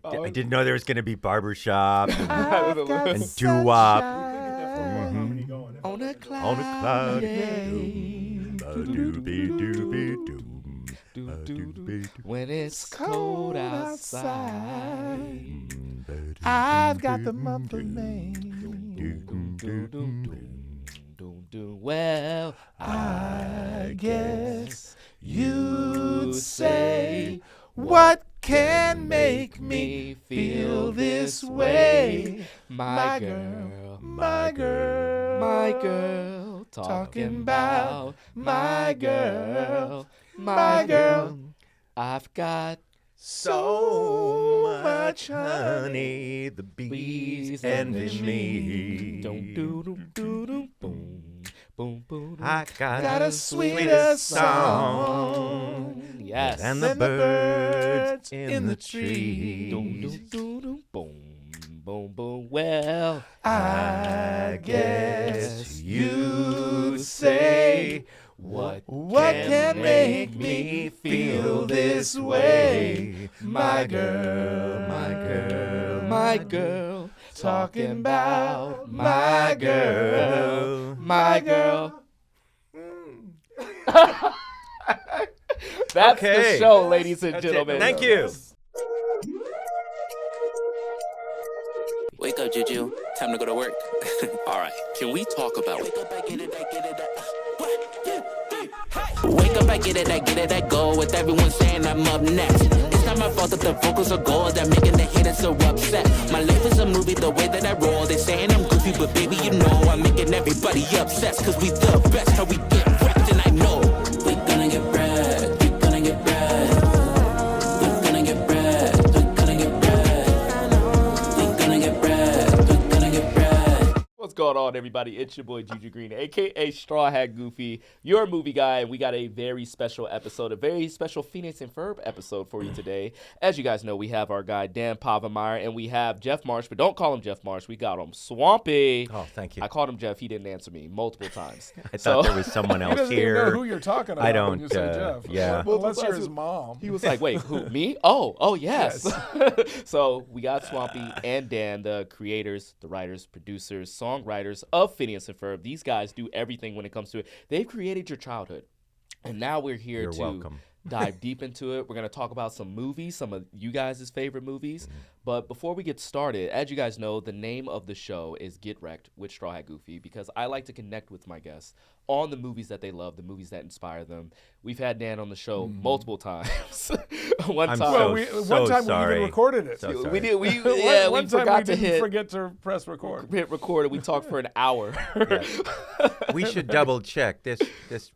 I didn't know there was going to be barbershop and sunshine doo-wop. on a cloud. On a cloud. When it's cold outside, I've got the month of May. Well, I guess you'd say, what can make me feel this way? My girl, my girl, my girl, talking about my girl, my girl. I've got So much honey, the bees envy me. I got a sweeter song. Yes. Than the birds in the trees. Well, I guess you'd say, what can make me feel this way? My girl, my girl, my girl, talking about my girl, my girl. That's the show, ladies and gentlemen. Thank you. Wake up, Juju. Time to go to work. All right, can we talk about wake up, I get it, I get it, 1, 2, 3, hey. Wake up, I get it, I go with everyone saying I'm up next. It's not my fault that the vocals are gold, that making the haters so upset. My life is a movie, the way that I roll. They saying I'm goofy, but baby, you know I'm making everybody upset. Cause we the best, how we get wrecked, and I know we gonna get bread, we gonna get bread. We gonna get bread, we gonna get bread. We gonna get bread, we gonna get bread. What's going on, everybody? It's your boy Juju Green, aka Straw Hat Goofy, your movie guy, and we got a very special episode, a very special Phineas and Ferb episode for you today. As you guys know, we have our guy Dan Povemire, and we have Jeff Marsh, but don't call him Jeff Marsh. We got him Swampy. Oh, thank you. I called him Jeff. He didn't answer me multiple times. I thought there was someone He else doesn't even here. know who you're talking about I don't. when you say Jeff. Yeah. Well, unless you're his mom. He was like, wait, who, me? Oh, yes. So we got Swampy and Dan, the creators, the writers, producers, songwriters of Phineas and Ferb. These guys do everything when it comes to it. They've created your childhood. And now we're here You're to welcome. dive deep into it. We're going to talk about some movies, some of you guys' favorite movies. But before we get started, as you guys know, the name of the show is Get Wrecked with Straw Hat Goofy, because I like to connect with my guests on the movies that they love, the movies that inspire them. We've had Dan on the show multiple times. One I'm time, so, One so time we sorry. even recorded it. So we did. We One time forgot we to didn't hit forget to press record. record. And we talked for an hour. We should double check this.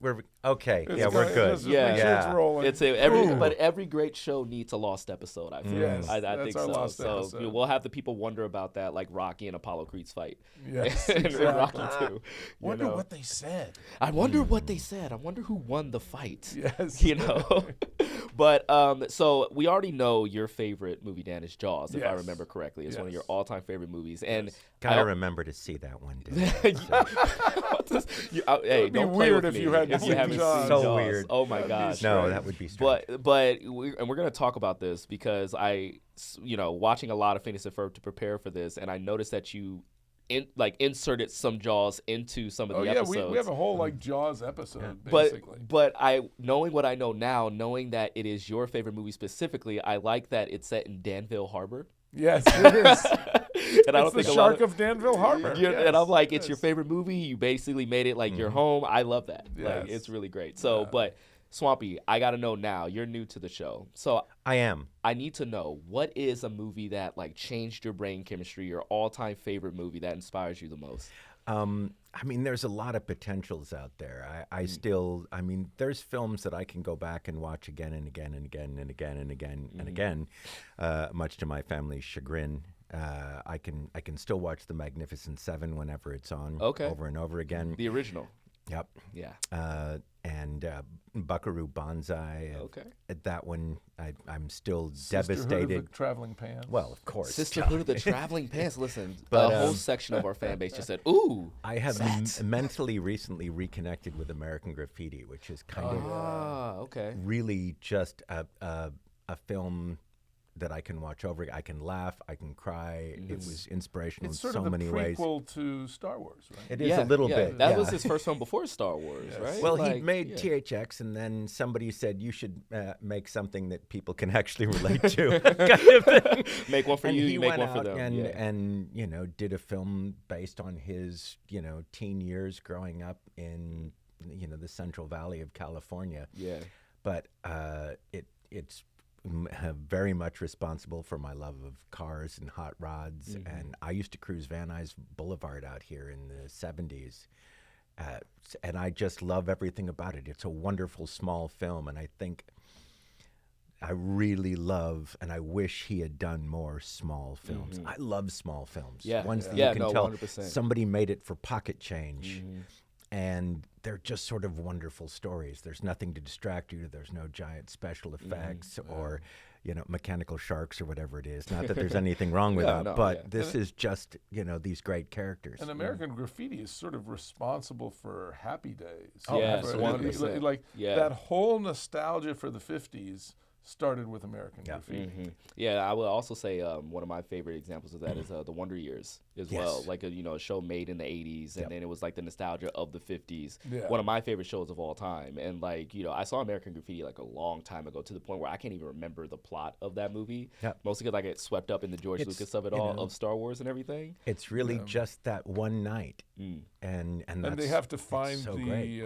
We're okay. It's Yeah, we're good. good. Let's just make sure it's rolling. But every great show needs a lost episode. I feel. Yes, I that's think our so. lost So episode. we'll have the people wonder about that, like Rocky and Apollo Creed's fight. Yes, and exactly. Rocky 2. Wonder what they said. I wonder what they said. I wonder who won the fight. Yes. You know? But so we already know your favorite movie, Dan, is Jaws, if I Yes. remember correctly. It's one of your Yes. all-time favorite movies. And Gotta remember to see that one day. Hey, It'd be don't play weird with if me you had to if see you haven't Jaws. seen So Jaws. weird. Oh my gosh. No, that would be strange. But we're going to talk about this because watching a lot of Phineas and Ferb to prepare for this, and I noticed that you inserted some Jaws into some of the episodes. we have a whole Jaws episode But basically. knowing what I know now, knowing that it is your favorite movie specifically, I like that it's set in Danville Harbor. Yes, it is. And I don't It's the think shark of Danville Harbor. and I'm like, it's yes. your favorite movie. You basically made it like your home. I love that. Like, Yes. it's really great. So, but Swampy, I got to know now. You're new to the show, so I am. I need to know, what is a movie that changed your brain chemistry, your all-time favorite movie that inspires you the most? I mean, there's a lot of potentials out there. I still, there's films that I can go back and watch again and again and again and again and again and again, much to my family's chagrin. I can still watch The Magnificent Seven whenever it's on, over and over again. The original. Yep. Yeah. And Buckaroo Banzai. Okay. That one, I'm still Sisterhood devastated. of the Traveling Pants. Well, of course. Sisterhood of the Traveling Pants. Listen, But, a whole section of our fan base just said, "Ooh." I have mentally recently reconnected with American Graffiti, which is kind of Okay. really just a film that I can watch over. I can laugh. I can cry. It was inspirational It's in sort so of the many ways. prequel to Star Wars, right? It is a little bit. That yeah. was his first film before Star Wars, right? Well, Like, he made yeah. THX, and then somebody said you should make something that people can actually relate to. kind of thing. Make one for And you, he you make went one for out them. and, yeah. and did a film based on his teen years growing up in the Central Valley of California. Yeah. But it's very much responsible for my love of cars and hot rods. Mm-hmm. And I used to cruise Van Nuys Boulevard out here in the 70s. And I just love everything about it. It's a wonderful small film. And I think I really love, and I wish he had done more small films. I love small films. Yeah. Ones that Yeah, you can no, tell 100%. somebody made it for pocket change. And they're just sort of wonderful stories. There's nothing to distract you. There's no giant special effects or, mechanical sharks or whatever it is. Not that there's anything wrong with Yeah, that, no, but yeah. this is just, these great characters. And American Graffiti is sort of responsible for Happy Days. Oh, Yes, For- 100%. Like Yeah. that whole nostalgia for the 50s started with American Graffiti. Yeah, I would also say one of my favorite examples of that is The Wonder Years as well. Like a show made in the 80s, and then it was like the nostalgia of the 50s. Yeah. One of my favorite shows of all time. And I saw American Graffiti like a long time ago, to the point where I can't even remember the plot of that movie. Yep. Mostly because I get swept up in the George Lucas of it all, of Star Wars and everything. It's really just that one night, and And they have to find so great.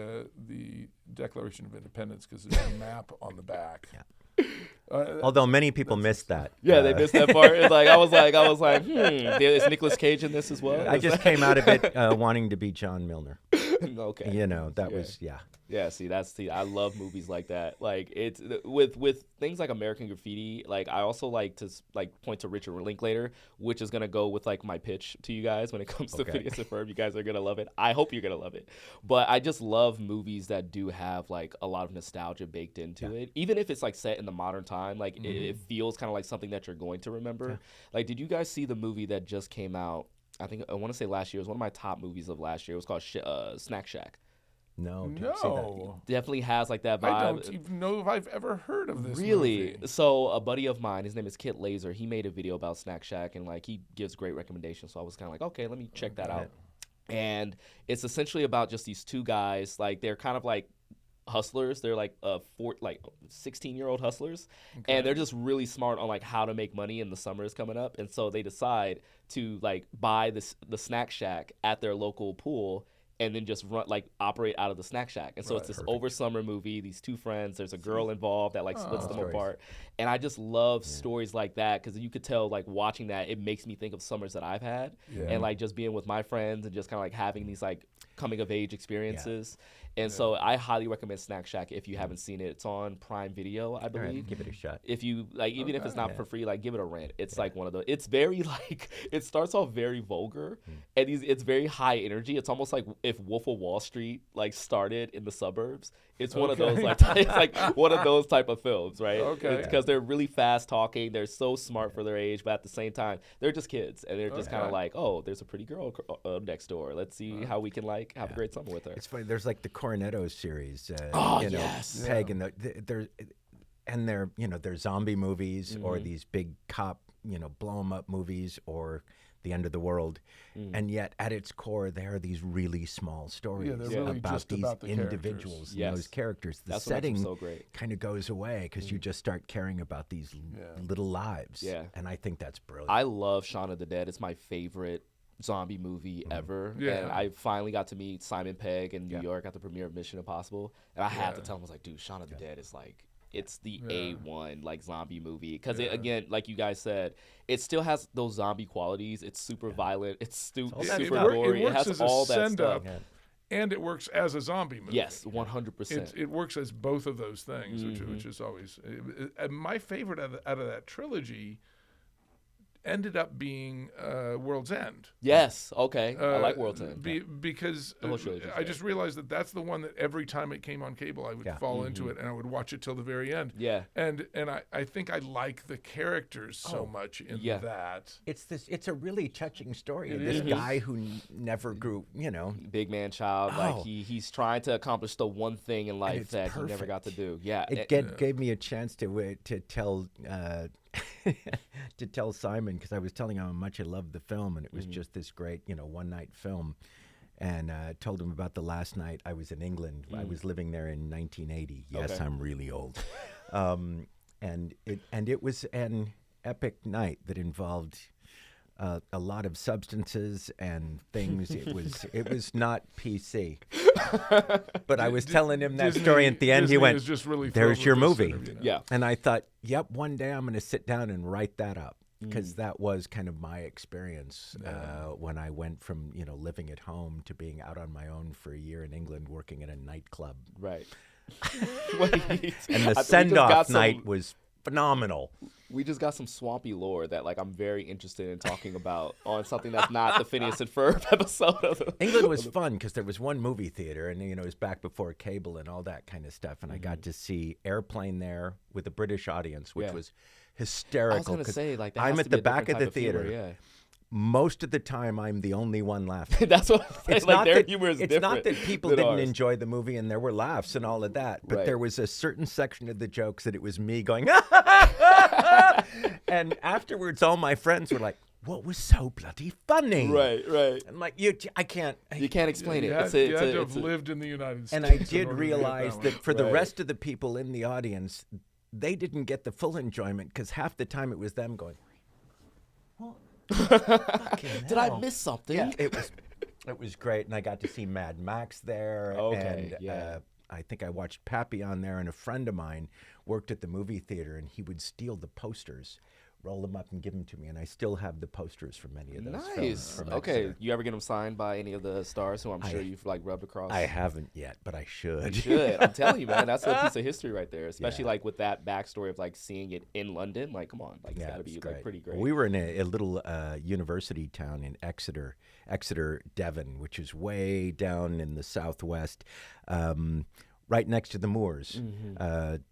the Declaration of Independence because there's a map on the back. Although many people missed that. Yeah, they missed that part. It's I was like, is Nicolas Cage in this as well? I just came out of it wanting to be John Milner. Okay. That was Yeah, I love movies like that. Like it's with things like American Graffiti. Like I also like to point to Richard Linklater, which is gonna go with like my pitch to you guys when it comes to Phineas and Ferb. You guys are gonna love it. I hope you're gonna love it. But I just love movies that do have like a lot of nostalgia baked into it, even if it's like set in the modern time. Like it feels kind of like something that you're going to remember. Yeah. Like, did you guys see the movie that just came out? I want to say last year. It was one of my top movies of last year. It was called Snack Shack. No, didn't see that. Definitely has like that vibe. I don't even know if I've ever heard of this Really? movie. So a buddy of mine, his name is Kit Laser, he made a video about Snack Shack, and like he gives great recommendations. So I was kind of like, okay, let me check that out. And it's essentially about just these two guys. Like they're kind of like hustlers. They're like 16-year-old hustlers, and they're just really smart on like how to make money, and the summer is coming up, and so they decide to like buy the Snack Shack at their local pool, and then just operate out of the Snack Shack. And so it's this over summer movie. These two friends, there's a girl involved that like splits them apart. And I just love stories like that, because you could tell like watching that, it makes me think of summers that I've had, and like just being with my friends and just kind of like having these like coming of age experiences. And so I highly recommend Snack Shack if you haven't seen it. It's on Prime Video, I believe. Right, give it a shot. If you like, even if it's not for free, like give it a rent. It's like one of those. It's very like it starts off very vulgar, and it's very high energy. It's almost like if Wolf of Wall Street like started in the suburbs. It's one of those like it's like one of those type of films, right? Okay. Because they're really fast talking. They're so smart for their age, but at the same time, they're just kids, and they're just kind of like, oh, there's a pretty girl next door. Let's see how we can like have a great summer with her. It's funny. There's like the Cornetto series. Yes. Peg and they're zombie movies or these big cop, blow 'em up movies or the end of the world, and yet at its core there are these really small stories they're really about just these about the individuals and those characters. The That's what makes them setting so great. kind of goes away because you just start caring about these little lives. Yeah. And I think that's brilliant. I love Shaun of the Dead. It's my favorite zombie movie ever. Yeah. And I finally got to meet Simon Pegg in New York at the premiere of Mission Impossible. And I had to tell him, I was like, dude, Shaun of the Dead is like, it's the A1 like zombie movie. Because again, like you guys said, it still has those zombie qualities. It's super violent. It's super gory. It has all that stuff. And it works as a zombie movie. Yes, 100%. It works as both of those things, which is always my favorite out of that trilogy. Ended up being World's End. Yes, okay. I like World's End. Because I just realized that that's the one that every time it came on cable, I would fall into it and I would watch it till the very end. Yeah. And I think I like the characters so much in that. It's a really touching story. This guy who never grew, big man child, like he's trying to accomplish the one thing in life that he never got to do. Yeah. It gave me a chance to tell to tell Simon, because I was telling him how much I loved the film, and it was just this great, one-night film. And told him about the last night I was in England. I was living there in 1980. Yes, Okay. I'm really old. And it was an epic night that involved a lot of substances and things. It was not PC. But I was telling him that story at the end. Disney He went, is just really "There's thrilled your with this movie." interview now. Yeah. And I thought, yep, one day I'm going to sit down and write that up, because that was kind of my experience when I went from living at home to being out on my own for a year in England, working at a nightclub. Right. Wait, And I the think we just got send-off some- night was phenomenal. We just got some Swampy lore that I'm very interested in talking about on something that's not the Phineas and Ferb episode of the England was fun because there was one movie theater, and it was back before cable and all that kind of stuff. And I got to see Airplane there with a British audience, which Yeah. was I was hysterical. gonna 'cause say that I'm has at to the be a back different of the type humor, theater. Most of the time, I'm the only one laughing. Yeah. That's what I'm saying. Their humor is it's different. not that people than didn't ours. enjoy the movie and there were laughs and all of that, but Right. there was a certain section of the jokes that it was me going, and afterwards, all my friends were like, "What was so bloody funny?" Right. I'm like, I can't. You can't explain You it. had, It's a- you it's had a- to it's have a- lived in the United States. And I in did order to get realize one. that for the Right. rest of the people in the audience, they didn't get the full enjoyment because half the time it was them going, "What? Fucking Did I hell." miss something? Yeah, it was great, and I got to see Mad Max there. Okay, and yeah. I think I watched Papillon there, and a friend of mine worked at the movie theater, and he would steal the posters, roll them up, and give them to me, and I still have the posters for many of those films. Nice. from Okay. Exeter. You ever get them signed by any of the stars who I'm sure you've rubbed across? I haven't yet, but I should. You should. I'm telling you, man. That's a piece of history right there. Especially Yeah. with that backstory of seeing it in London. Come on, it's got to be it's pretty great. We were in a little university town in Exeter, Devon, which is way down in the southwest, right next to the moors.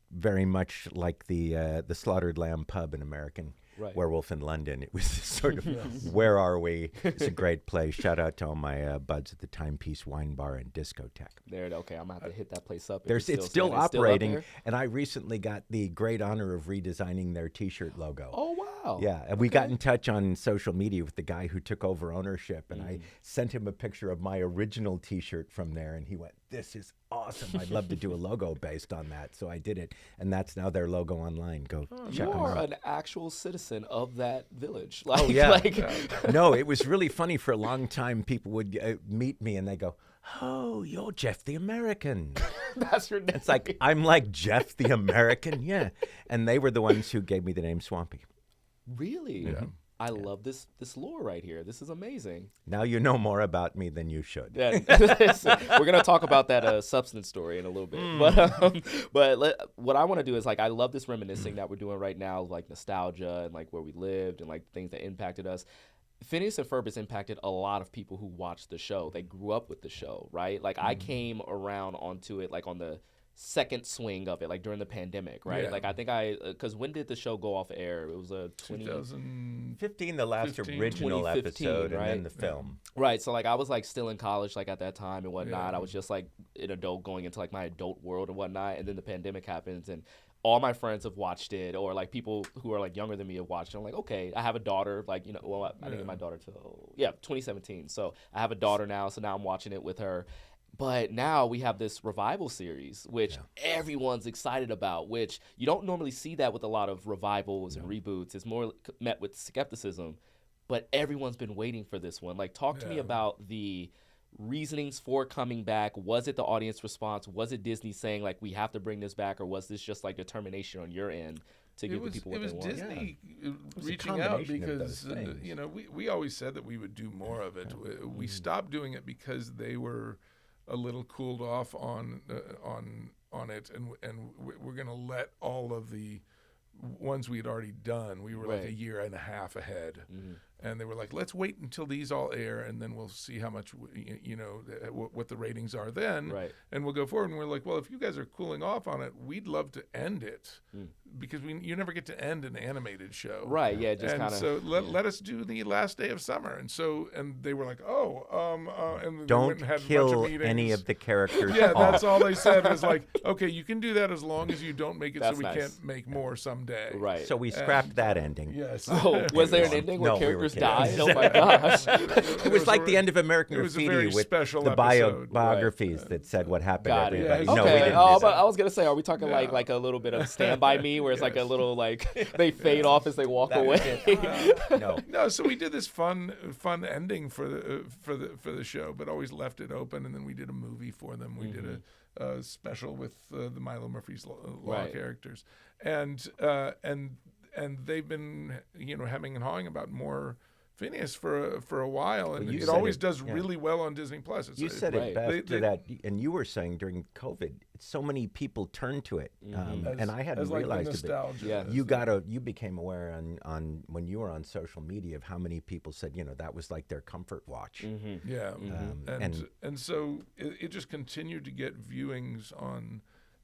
Very much like the Slaughtered Lamb pub in American Right. Werewolf in London. It was sort of, where are we? It's a great place. Shout out to all my buds at the Timepiece Wine Bar and Discotheque. Okay, I'm gonna have to hit that place up. if It's still standing. It's still up operating, there? and I recently got the great honor of redesigning their T-shirt logo. Oh wow. Yeah, and we got in touch on social media with the guy who took over ownership, and I sent him a picture of my original T-shirt from there, and he went, "This is awesome. I'd love to do a logo based on that." So I did it, and that's now their logo online. Go check You them are out. an actual citizen of that village. Oh yeah. Like, No, it was really funny. For a long time, people would meet me, and they go, "Oh, you're Jeff the American." that's your name. It's like, I'm like Jeff the American, yeah. And they were the ones who gave me the name Swampy. Really? Yeah. I love this lore right here. This is amazing. Now you know more about me than you should. Yeah, we're gonna talk about that substance story in a little bit, what I want to do is I love this reminiscing that we're doing right now, nostalgia and where we lived and things that impacted us. Phineas and Ferb has impacted a lot of people who watched the show. They grew up with the show, right? I came around onto it on the second swing of it, during the pandemic, right? Yeah. I think because when did the show go off air? It was a 2015, the last 15, original 2015, episode, and right? then the film. Right, so I was still in college at that time and whatnot. Yeah. I was just an adult going into my adult world and whatnot, and then the pandemic happens and all my friends have watched it, or people who are younger than me have watched it. I'm okay, I have a daughter, I didn't get my daughter till 2017. So I have a daughter now, so now I'm watching it with her. But now we have this revival series, which everyone's excited about, which you don't normally see that with a lot of revivals and reboots. It's more met with skepticism, but everyone's been waiting for this one. Talk to me about the reasonings for coming back. Was it the audience response? Was it Disney saying, we have to bring this back? Or was this just, determination on your end to give the people what they want? It was Disney was a reaching out combination of those because, things. we always said that we would do more of it. We stopped doing it because they were a little cooled off on it, and we're going to let all of the ones we had already done. We were Right. a year and a half ahead, and they were like, "Let's wait until these all air, and then we'll see how much what the ratings are then, Right. and we'll go forward." And we're like, "Well, if you guys are cooling off on it, we'd love to end it because you never get to end an animated show. Right, yeah, just and kind of. so let us do the last day of summer. And they were like, and they Don't went and had a bunch kill of meetings. any of the characters Yeah, off. that's all they said was like, okay, you can do that as long as you don't make it so That's we nice. can't make more someday. Right. So we scrapped that ending. Yes. Oh, was there an ending where No, we were characters kidding. died? Oh my gosh. It was like the end of American it was a Graffiti very with special the episode. biographies that said what happened to Got it. everybody. Yeah, No, we Okay. didn't Oh, do but that. I was gonna say, are we talking like a little bit of Stand By Me, where it's like a little like they fade off as they walk That was away? it. No. No, so we did this fun ending for the show, but always left it open, and then we did a movie for them. We did a special with the Milo Murphy's Law Right. characters, and they've been hemming and hawing about more Phineas for a while, and you it said always it, does yeah. really well on Disney Plus. You said Right. it best They- that, and you were saying during COVID, so many people turned to it, and I hadn't as like the realized it. nostalgia. Yeah. You became aware on when you were on social media of how many people said that was like their comfort watch. Yeah, and- and so it just continued to get viewings on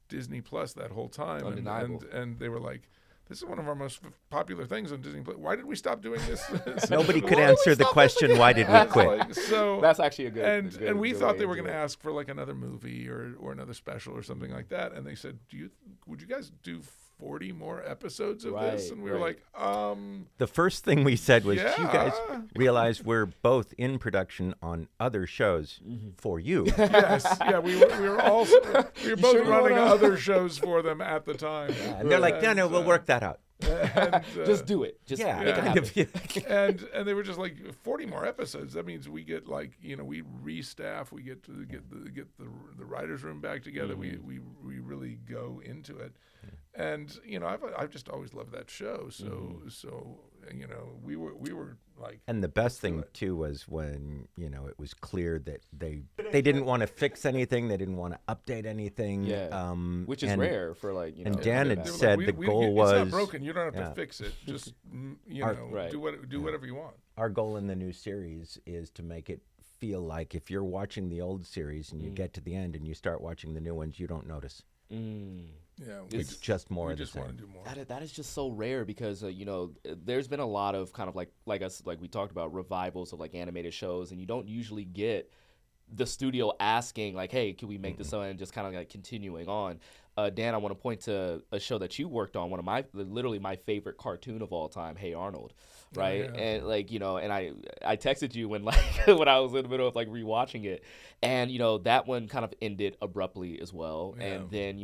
Disney Plus that whole time, Undeniable. and they were like, "This is one of our most popular things on Disney Plus. Why did we stop doing this?" Nobody could answer the question, why did we It's quit? like, so That's actually a good. and we good thought way they were to going do to it. ask for like another movie or another special or something like that, and they said, would you guys do 40 more episodes of this? Right, And we were right. like, The first thing we said was, you guys Yeah. realize we're both in production on other shows for you. yes, yeah, we were both sure you running wanna- other shows for them at the time. And they're like, no, we'll work that out. And, Just do it. Just Yeah, make it kind happen. of. and they were just like 40 more episodes. That means we get like we restaff, we get to get the writers' room back together. We really go into it, and I've just always loved that show. So we were like. And the best thing too was when it was clear that they didn't want to fix anything, they didn't want to update anything. Yeah. Which is and rare for like and Dan had They were said like, the goal it's was not broken. You don't have yeah. to fix it. Just Right. do whatever you want. Our goal in the new series is to make it feel like if you're watching the old series and you get to the end and you start watching the new ones, you don't notice. Yeah, It's just more we of the just want to same. do more. That is just so rare because there's been a lot of kind of like we talked about revivals of like animated shows, and you don't usually get the studio asking like, hey, can we make this and just kind of like continuing on. Dan, I want to point to a show that you worked on, one of literally my favorite cartoon of all time, Hey Arnold, right? yeah. And like and I texted you when like when I was in the middle of like rewatching it, and that one kind of ended abruptly as well. Yeah. And then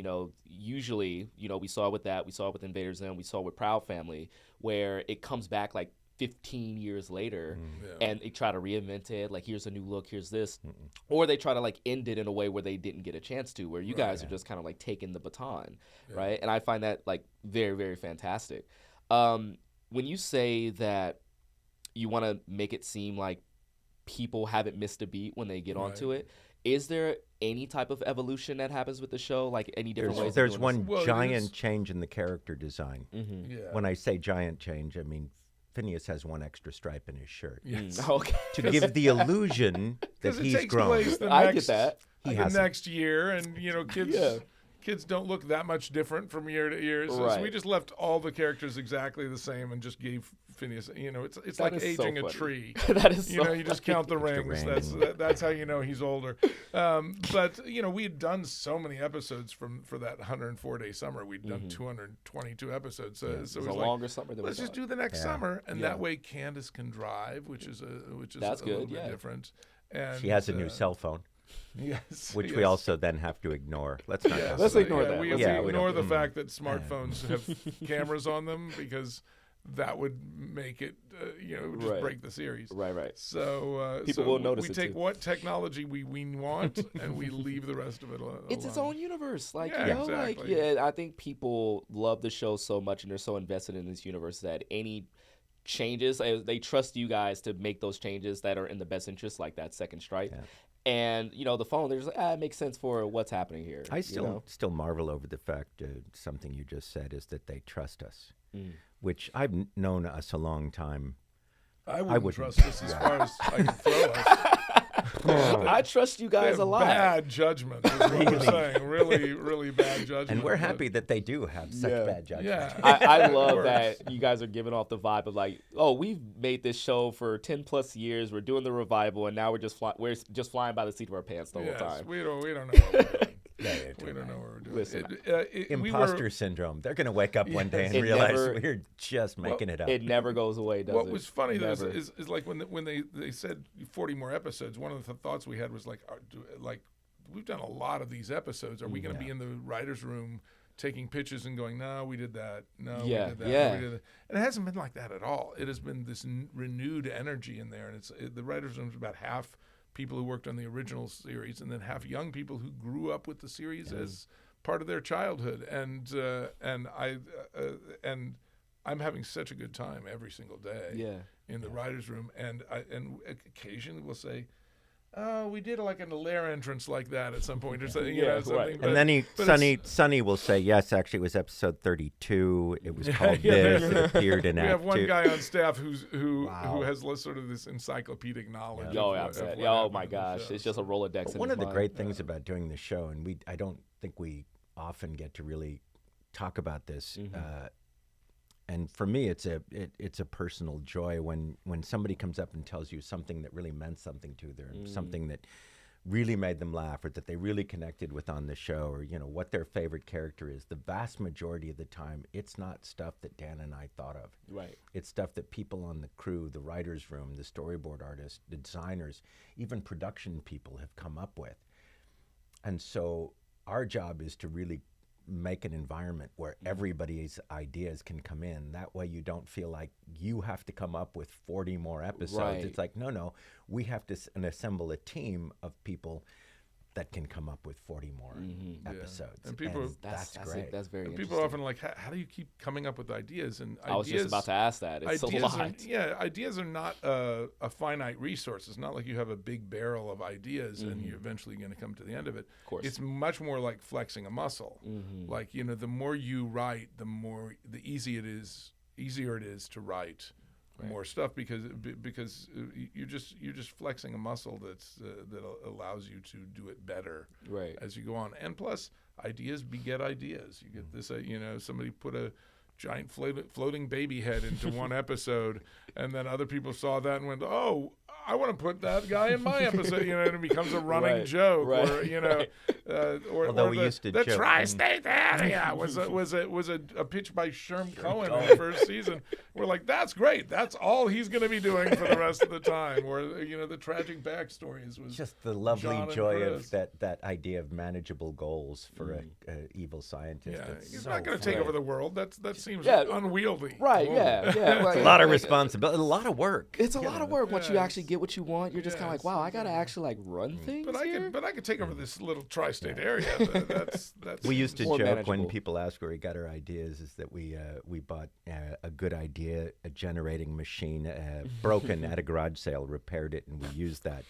usually we saw it with that, we saw it with Invaders Zim, we saw it with Proud Family, where it comes back like 15 years later and they try to reinvent it, like here's a new look, here's this, or they try to like end it in a way where they didn't get a chance to, where you guys are just kind of like taking the baton, right? And I find that like very, very fantastic. When you say that you want to make it seem like people haven't missed a beat when they get onto it, is there any type of evolution that happens with the show, like any different ways? There's of doing one Well, it giant is- change in the character design. Yeah. When I say giant change, I mean Phineas has one extra stripe in his shirt this? Okay. to give the illusion that Because it he's takes grown. place the I next, get that. He the hasn't. next year, and kids don't look that much different from year to year. So we Right. just left all the characters exactly the same and just gave Phineas. It's That like is so aging a funny. tree. That is so You just count the rings. ring. That's how you know he's older. But we had done so many episodes for that 104-day summer. We'd done 222 episodes. So it was It's a like, longer summer than let's we just thought. do the next Yeah. summer, and Yeah. that way Candace can drive, which is That's a good, little bit yeah. different. And She has a new cell phone, Yes, which we yes. also then have to ignore. Let's not. Yes. go Let's there. ignore that. We, Let's we Yeah, we ignore don't- the fact that smartphones have cameras on them because that would make it, it would just Right. break the series. Right. So People will notice we it, take too. what technology we want and we leave the rest of it alone. It's its own universe. Like, Yeah, like, exactly. I think people love the show so much and they're so invested in this universe that any changes, they trust you guys to make those changes that are in the best interest, like that second stripe. Yeah. And, the phone, they're just like, it makes sense for what's happening here. I still marvel over the fact something you just said is that they trust us, which I've known us a long time. I wouldn't wouldn't. trust us as far as I can throw us. I trust you They guys have a lot. bad judgment is what we're saying. Really, really bad judgment. And we're but- happy that they do have such bad judgment. Yeah. I It love works. that you guys are giving off the vibe of like, oh, we've made this show for 10 plus years. We're doing the revival, and now we're just flying by the seat of our pants the whole time. We don't know what we're doing. Yeah, We don't know what we're doing. Listen, Imposter syndrome. They're going to wake up one day and It realize never- we're just making it up. It never goes away, does it? What was funny though Never. is like when they said 40 more episodes. One of the thoughts we had was like, we've done a lot of these episodes. Are we going to be in the writers' room taking pictures and going, no, we did that. No, we did that. yeah. No, we did that. And it hasn't been like that at all. It has been this renewed energy in there, and the writers' room is about half people who worked on the original series, and then half young people who grew up with the series as part of their childhood. And I'm having such a good time every single day in the writers' room, and occasionally we'll say, oh, we did like an Lair entrance like that at some point or something. You know, something. Right. And then but Sonny will say, yes, actually it was episode 32. It was called this. It appeared in we Act have one 2. guy on staff who Wow. has sort of this encyclopedic knowledge. Oh, of yeah, what oh happened my in the gosh, show. it's just a Rolodex. But in one his of the mind. great things about doing the show, and I don't think we often get to really talk about this, and for me, it's a personal joy when somebody comes up and tells you something that really meant something to them, something that really made them laugh, or that they really connected with on the show, or what their favorite character is. The vast majority of the time, it's not stuff that Dan and I thought of. Right. It's stuff that people on the crew, the writers' room, the storyboard artists, the designers, even production people have come up with. And so our job is to really make an environment where everybody's ideas can come in. That way you don't feel like you have to come up with 40 more episodes. Right. It's like, no, we have to assemble a team of people that can come up with 40 more episodes. And people- that's great. That's very And interesting. people are often like, how do you keep coming up with ideas? And I was just about to ask that. It's a lot. Ideas are not a finite resource. It's not like you have a big barrel of ideas and you're eventually going to come to the end of it. Of course. It's much more like flexing a muscle. Like, the more you write, the easier it is to write more stuff because you're just flexing a muscle that allows you to do it better as you go on. And plus, ideas beget ideas. You get this, somebody put a giant floating baby head into one episode, and then other people saw that and went, "Oh, I want to put that guy in my episode." And it becomes a running joke, or Although or we the, used to the joke. tri-state area was a pitch by Sherm Cohen in the first season. We're like, that's great. That's all he's going to be doing for the rest of the time. Or the tragic backstories was Just the lovely John and joy Chris. of that idea of manageable goals for a evil scientist. Yeah, It's he's so not going to take fun. over the world. That seems Yeah. unwieldy. Right, Whoa. yeah. It's a lot of responsibility, a lot of work. It's a lot of work. Once you Yes. actually get what you want, you're just kind of like, Yes. wow, I got to actually run things But I here? could take over this little tri-state area. That's We used to More joke manageable. when people ask where we got our ideas is that we bought a good idea, a generating machine, broken at a garage sale, repaired it, and we used that.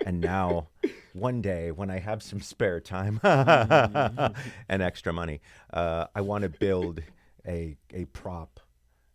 And now, one day, when I have some spare time and extra money, I want to build a prop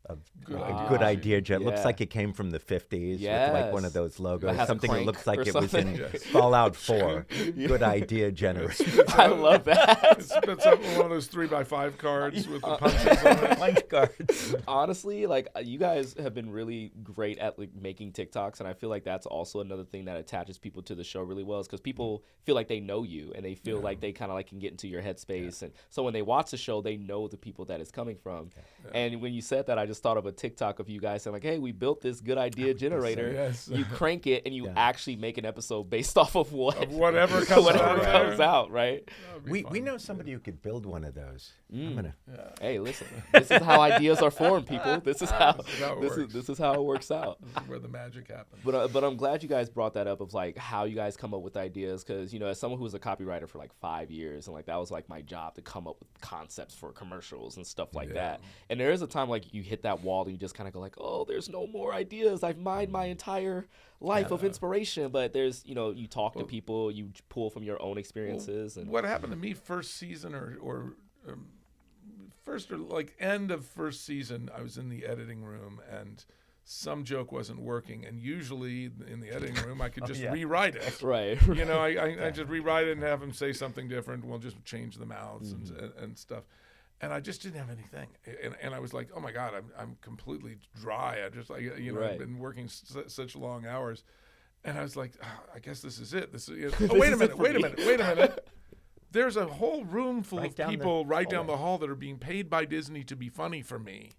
of a good idea. It looks Yeah. like it came from the 50s with like one of Yes. those logos, has a something that crank looks like or it was in something. Fallout 4. Good idea generator. I love that. it spits up one of those 3x5 cards with the punches on it. Punch cards. Honestly, like you guys have been really great at like making TikToks, and I feel like that's also another thing that attaches people to the show really well, is because people feel like they know you and they feel like they kind of like can get into your headspace, and so when they watch the show, they know the people that it's coming from. And when you said that, I just thought of a TikTok of you guys saying like, "Hey, we built this good idea generator." Yes. You crank it, and you actually make an episode based off of Whatever comes whatever out. comes out, right? We know somebody who could build one of those. I'm gonna. Hey, listen, this is how ideas are formed, people. This is how This is how it works. this is how it works out. This is where the magic happens. But I'm glad you guys brought that up of like how you guys come up with ideas, because as someone who was a copywriter for like 5 years, and like that was like my job to come up with concepts for commercials and stuff like that. And there is a time like you hit that wall and you just kind of go like, oh, there's no more ideas. I've mined my entire life of inspiration. But there's you talk to people, you pull from your own experiences. And What happened to me first season or like end of first season, I was in the editing room and some joke wasn't working, and usually in the editing room I could just rewrite it. Right. You know, I just rewrite it and have him say something different. We'll just change the mouths and stuff. And I just didn't have anything, and I was like, "Oh my God, I'm completely dry." I just I've been working such long hours, and I was like, "I guess this is it." Oh, wait a minute. There's a whole room full of people right down the hall that are being paid by Disney to be funny for me.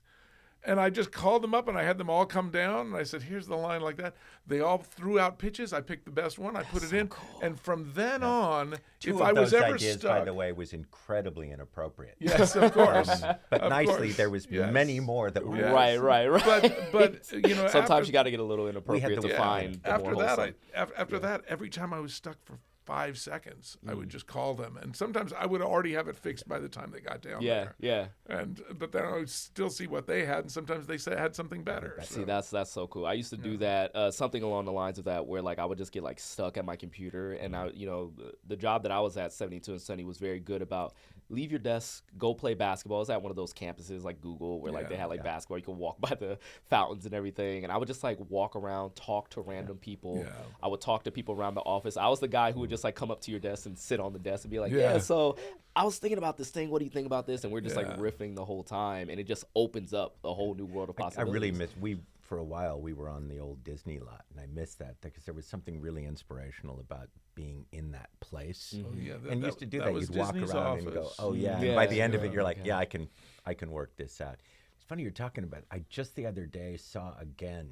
And I just called them up, and I had them all come down, and I said, "Here's the line," like that. They all threw out pitches. I picked the best one. I put it in. Cool. And from then on, if I was ever ideas, stuck... by the way, was incredibly inappropriate. Yes, of course. But of nicely, course. there was many more that were... Yes. Right. But sometimes you got to get a little inappropriate to find the after more that, after that, every time I was stuck for 5 seconds, I would just call them, and sometimes I would already have it fixed by the time they got down there. Yeah. But then I would still see what they had, and sometimes they had something better. See, that's so cool. I used to do that, something along the lines of that, where like I would just get like stuck at my computer, and the job that I was at, 72 and Sunny, was very good about leave your desk, go play basketball. I was at one of those campuses like Google where like they had like basketball. You could walk by the fountains and everything. And I would just like walk around, talk to random people. Yeah. I would talk to people around the office. I was the guy who would just like come up to your desk and sit on the desk and be like, so I was thinking about this thing. What do you think about this? And we're just like riffing the whole time. And it just opens up a whole new world of possibilities. I really miss, for a while, we were on the old Disney lot, and I missed that because there was something really inspirational about being in that place. Oh, yeah, and you used to do that. You'd walk Disney's around office. and go, oh, yeah. And by the end of it, you're like, I can work this out. It's funny you're talking about, I just the other day saw again,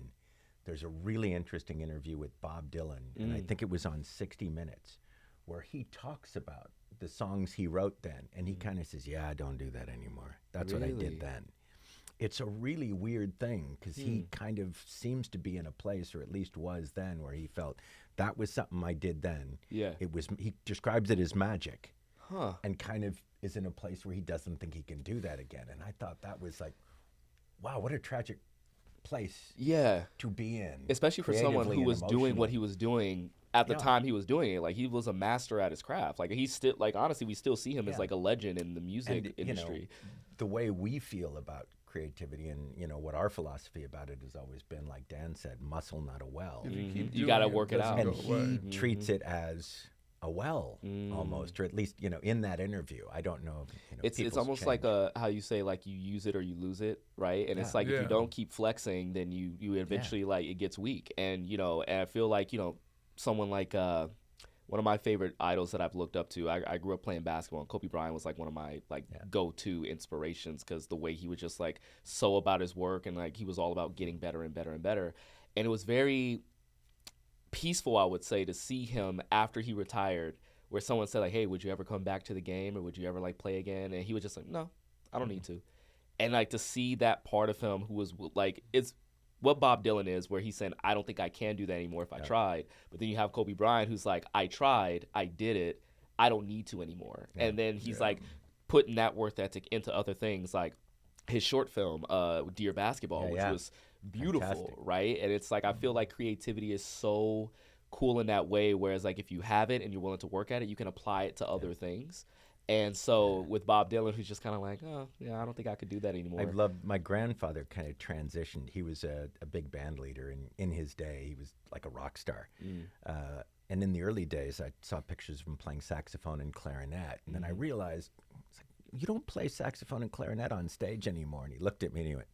there's a really interesting interview with Bob Dylan, and I think it was on 60 Minutes, where he talks about the songs he wrote then, and he kind of says, I don't do that anymore. That's what I did then. It's a really weird thing because he kind of seems to be in a place, or at least was then, where he felt that was something I did then. Yeah. He describes it as magic, and kind of is in a place where he doesn't think he can do that again. And I thought that was like, wow, what a tragic place to be in. Especially for someone who was doing what he was doing at the time he was doing it. Like, he was a master at his craft. Like, he's still, like, honestly, we still see him as like a legend in the music industry. The way we feel about creativity and what our philosophy about it has always been, like Dan said, muscle, not a well. You got to work it out. And he treats it as a well almost, or at least in that interview. I don't know. It's almost like how you say, like, you use it or you lose it, right? And it's like if you don't keep flexing, then you eventually like it gets weak. And and I feel like someone like one of my favorite idols that I've looked up to, I grew up playing basketball, and Kobe Bryant was like one of my go-to inspirations, because the way he was just like so about his work, and like he was all about getting better and better and better. And it was very peaceful, I would say, to see him after he retired, where someone said like, hey, would you ever come back to the game, or would you ever like play again? And he was just like, no, I don't need to. And like to see that part of him who was like, it's what Bob Dylan is, where he's saying, I don't think I can do that anymore if I tried. But then you have Kobe Bryant, who's like, I tried, I did it, I don't need to anymore. And then he's like putting that work ethic into other things, like his short film, Dear Basketball, which was beautiful, right? And it's like, I feel like creativity is so cool in that way, whereas like if you have it and you're willing to work at it, you can apply it to other things. And so with Bob Dylan, who's just kind of like, I don't think I could do that anymore. I loved my grandfather kind of transitioned. He was a big band leader, and in his day, he was like a rock star. And in the early days, I saw pictures of him playing saxophone and clarinet. And then I realized, it's like, you don't play saxophone and clarinet on stage anymore. And he looked at me and he went,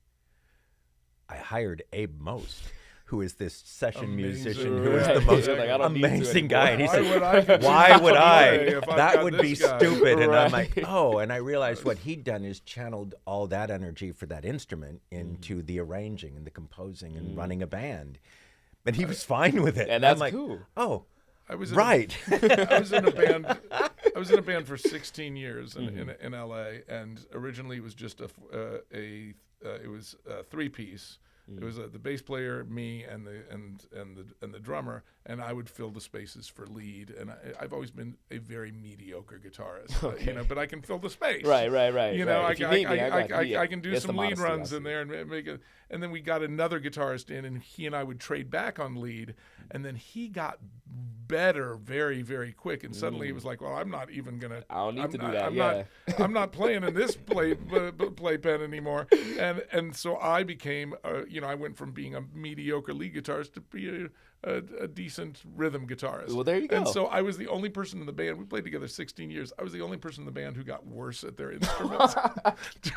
I hired Abe Most, who is this session musician who is the most amazing guy. And he said, why would I? That would be stupid. And I'm like, and I realized what he'd done is channeled all that energy for that instrument into the arranging and the composing and running a band. And he was fine with it. And that's I'm like, cool. I was I was in a band. I was in a band for 16 years in LA, and originally it was just a 3-piece. It was the bass player, me, and the drummer, and I would fill the spaces for lead. And I've always been a very mediocre guitarist, but I can fill the space. Right. I can do some lead runs in there and make it. And then we got another guitarist in, and he and I would trade back on lead. And then he got better very, very quick. And suddenly it was like, well, I'm not even gonna. I don't need to do that. I'm not playing in this playpen anymore. And so I became, I went from being a mediocre lead guitarist to be a decent rhythm guitarist. Well, there you go. And so I was the only person in the band. We played together 16 years. I was the only person in the band who got worse at their instruments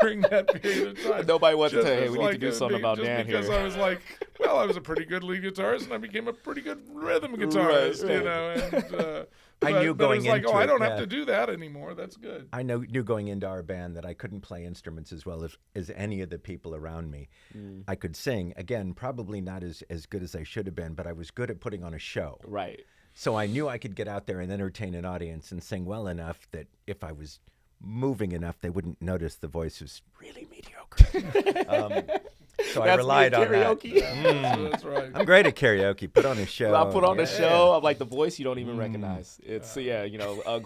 during that period of time. Nobody wanted to Just tell you, hey, as we need to do something about just Dan because here. I was like, well, I was a pretty good lead guitarist, and I became a pretty good rhythm guitarist, And I knew but going it's like, into I it, don't have yeah. to do that anymore. That's good. I knew going into our band that I couldn't play instruments as well as any of the people around me. I could sing, again, probably not as good as I should have been, but I was good at putting on a show. Right. So I knew I could get out there and entertain an audience and sing well enough that if I was moving enough, they wouldn't notice the voice was really mediocre. So I relied on that. That's right. I'm great at karaoke. Put on a show. I put on a show. I'm like, the voice you don't even recognize. It's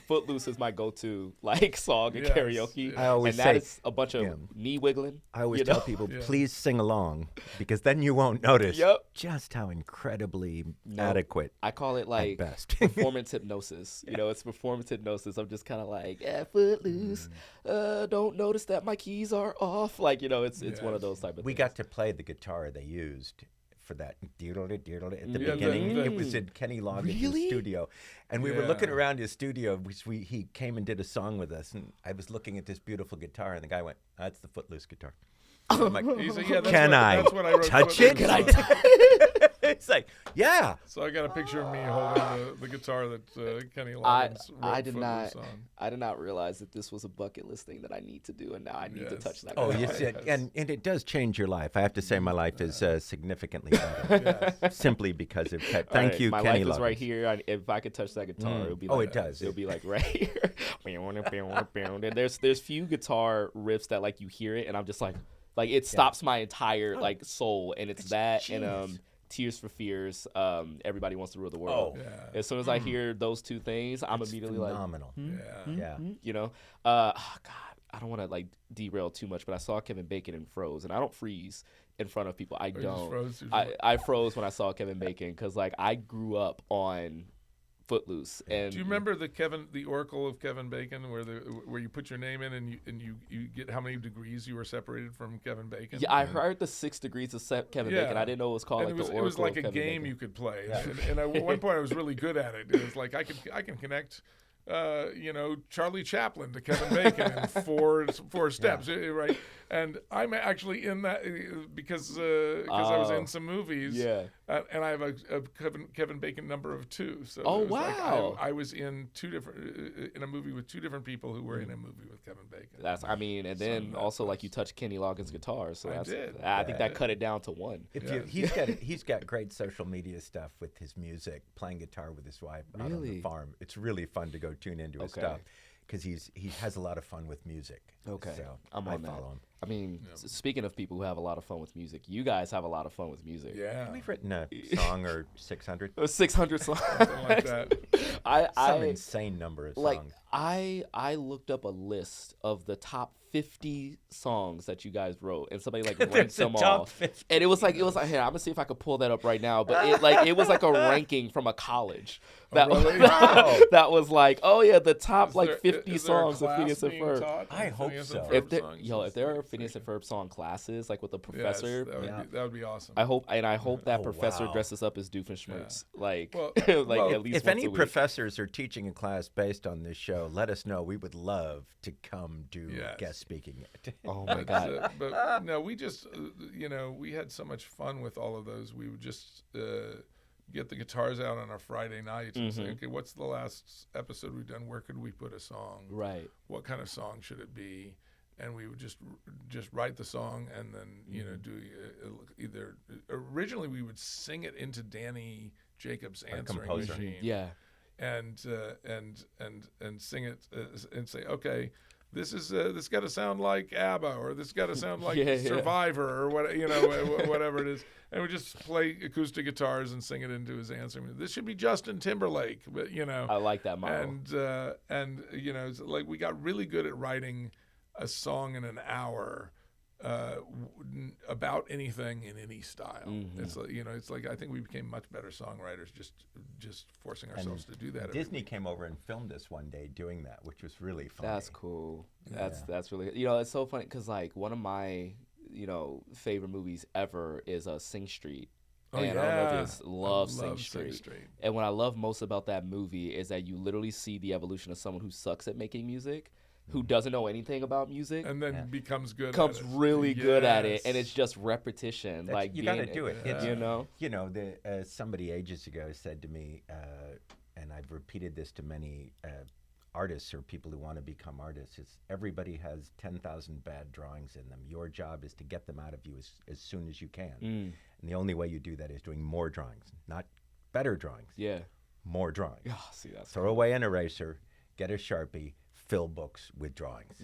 Footloose is my go-to song in Yes, karaoke. I always and that say- is a bunch of knee wiggling. I always tell people, please sing along, because then you won't notice Yep. just how incredibly adequate I call it at best. performance hypnosis. It's performance hypnosis. I'm just kind of like, Footloose. Don't notice that my keys are off. It's one of those type of We things. to play the guitar they used for that doodle at the Yeah, beginning. It was in Kenny Loggins' Really? studio, and we were looking around his studio. He came and did a song with us, and I was looking at this beautiful guitar, and the guy went, "That's the Footloose guitar." I'm like, He said, yeah, Can I that's what I wrote touch Footloose it? Can I? It's like, yeah. So I got a picture of me holding the guitar that Kenny Loggins wrote I did Footloose not. on. I did not realize that this was a bucket list thing that I need to do, and now I need to Yes. touch that. Oh, guitar. you said, and it does change your life. I have to say, my life is significantly better, simply because of All Thank right, you, my Kenny life is Loggins. right here. If I could touch that guitar, it would be. Oh, Like, it does. It'll be like right here. And there's few guitar riffs that you hear it, and I'm just like it stops my entire soul, and it's that genius. and Tears for Fears. Everybody Wants to Rule the World. Oh. Yeah. As soon as I hear those two things, I'm immediately Phenomenal. Yeah. Yeah. God, I don't want to derail too much, but I saw Kevin Bacon and froze, and I don't freeze in front of people. I you just don't. froze? I froze when I saw Kevin Bacon because I grew up on Footloose. And Do you remember the Oracle of Kevin Bacon, where you put your name in and you get how many degrees you were separated from Kevin Bacon? Yeah, I heard the 6 degrees of Kevin Bacon. I didn't know it was called And the Oracle. it was like of a Kevin game Bacon. you could play. And at one point I was really good at it. It was like I can connect. Charlie Chaplin to Kevin Bacon in four steps, right? And I'm actually in that because I was in some movies, Yeah. And I have a Kevin Bacon number of 2. So Oh, it was like wow. I was in in a movie with 2 different people who were in a movie with Kevin Bacon. And then also you touched Kenny Loggins' guitar, so I did. I think that cut it down to 1. He's got great social media stuff with his music, playing guitar with his wife out on the Really? farm. It's really fun to go tune into his Okay. stuff because he has a lot of fun with music. Okay, So I'm I on that. follow him. I mean, speaking of people who have a lot of fun with music, you guys have a lot of fun with music. Yeah, We've written a song or 600, 600 songs. something like that. some insane number of songs. I looked up a list of the top 50 songs that you guys wrote, and somebody ranked There's a them top all. 50. And it was like, hey, I'm gonna see if I could pull that up right now. But it was like a ranking from a college that really? that was like, oh yeah, the top 50 is there a songs of class Phineas and being Ferb. taught I on hope Phineas so. and If Ferb there, songs? if there are Phineas and Ferb song classes with the Yes, professor, that would be awesome. I hope that Oh, professor wow. dresses up as Doofenshmirtz, Well, at least If once any a week. professors are teaching a class based on this show, let us know. We would love to come do Yes. guest speaking. Oh my But, god. but no, we just, we had so much fun with all of those. We would just get the guitars out on a Friday night and say, okay, what's the last episode we've done? Where could we put a song? Right. What kind of song should it be? And we would just write the song and then do either. Originally, we would sing it into Danny Jacobs' answering composer. machine. Yeah. And sing it and say, okay, this got to sound like ABBA, or this got to sound like Yeah. Survivor, or what whatever it is, and we just play acoustic guitars and sing it into his answering. This should be Justin Timberlake, but I like that model. and it's like we got really good at writing a song in an hour. about anything in any style. It's like, it's like I think we became much better songwriters just forcing ourselves to do that. Disney came over and filmed us one day doing that, which was really funny. That's cool. That's really, it's so funny because like one of my favorite movies ever is Sing Street. And I don't know if you guys love Sing Street. And what I love most about that movie is that you literally see the evolution of someone who sucks at making music, who doesn't know anything about music, and then becomes good. Becomes really good at it, and it's just repetition. Like you got to do it. Somebody ages ago said to me, and I've repeated this to many artists or people who want to become artists. It's everybody has 10,000 bad drawings in them. Your job is to get them out of you as soon as you can. And the only way you do that is doing more drawings, not better drawings. Yeah, more drawings. Oh, see, that's throw away an eraser, get a Sharpie, fill books with drawings.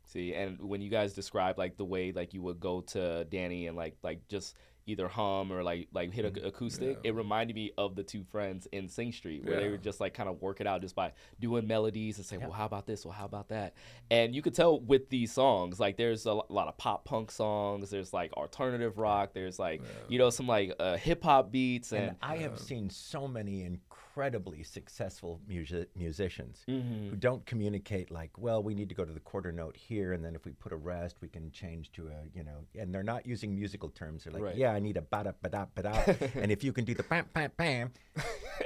See, and when you guys describe like the way like you would go to Danny and like just either hum or like hit an acoustic, it reminded me of the two friends in Sing Street where they would just like kind of work it out just by doing melodies and say, well, how about this? Well, how about that? And you could tell with these songs, like there's a lot of pop punk songs, there's like alternative rock, there's like, some like hip hop beats. And I have seen so many incredibly successful musicians who don't communicate like, well, we need to go to the quarter note here, and then if we put a rest, we can change to a, and they're not using musical terms. They're like, I need a ba-da-ba-da-ba-da, and if you can do the bam, bam, bam,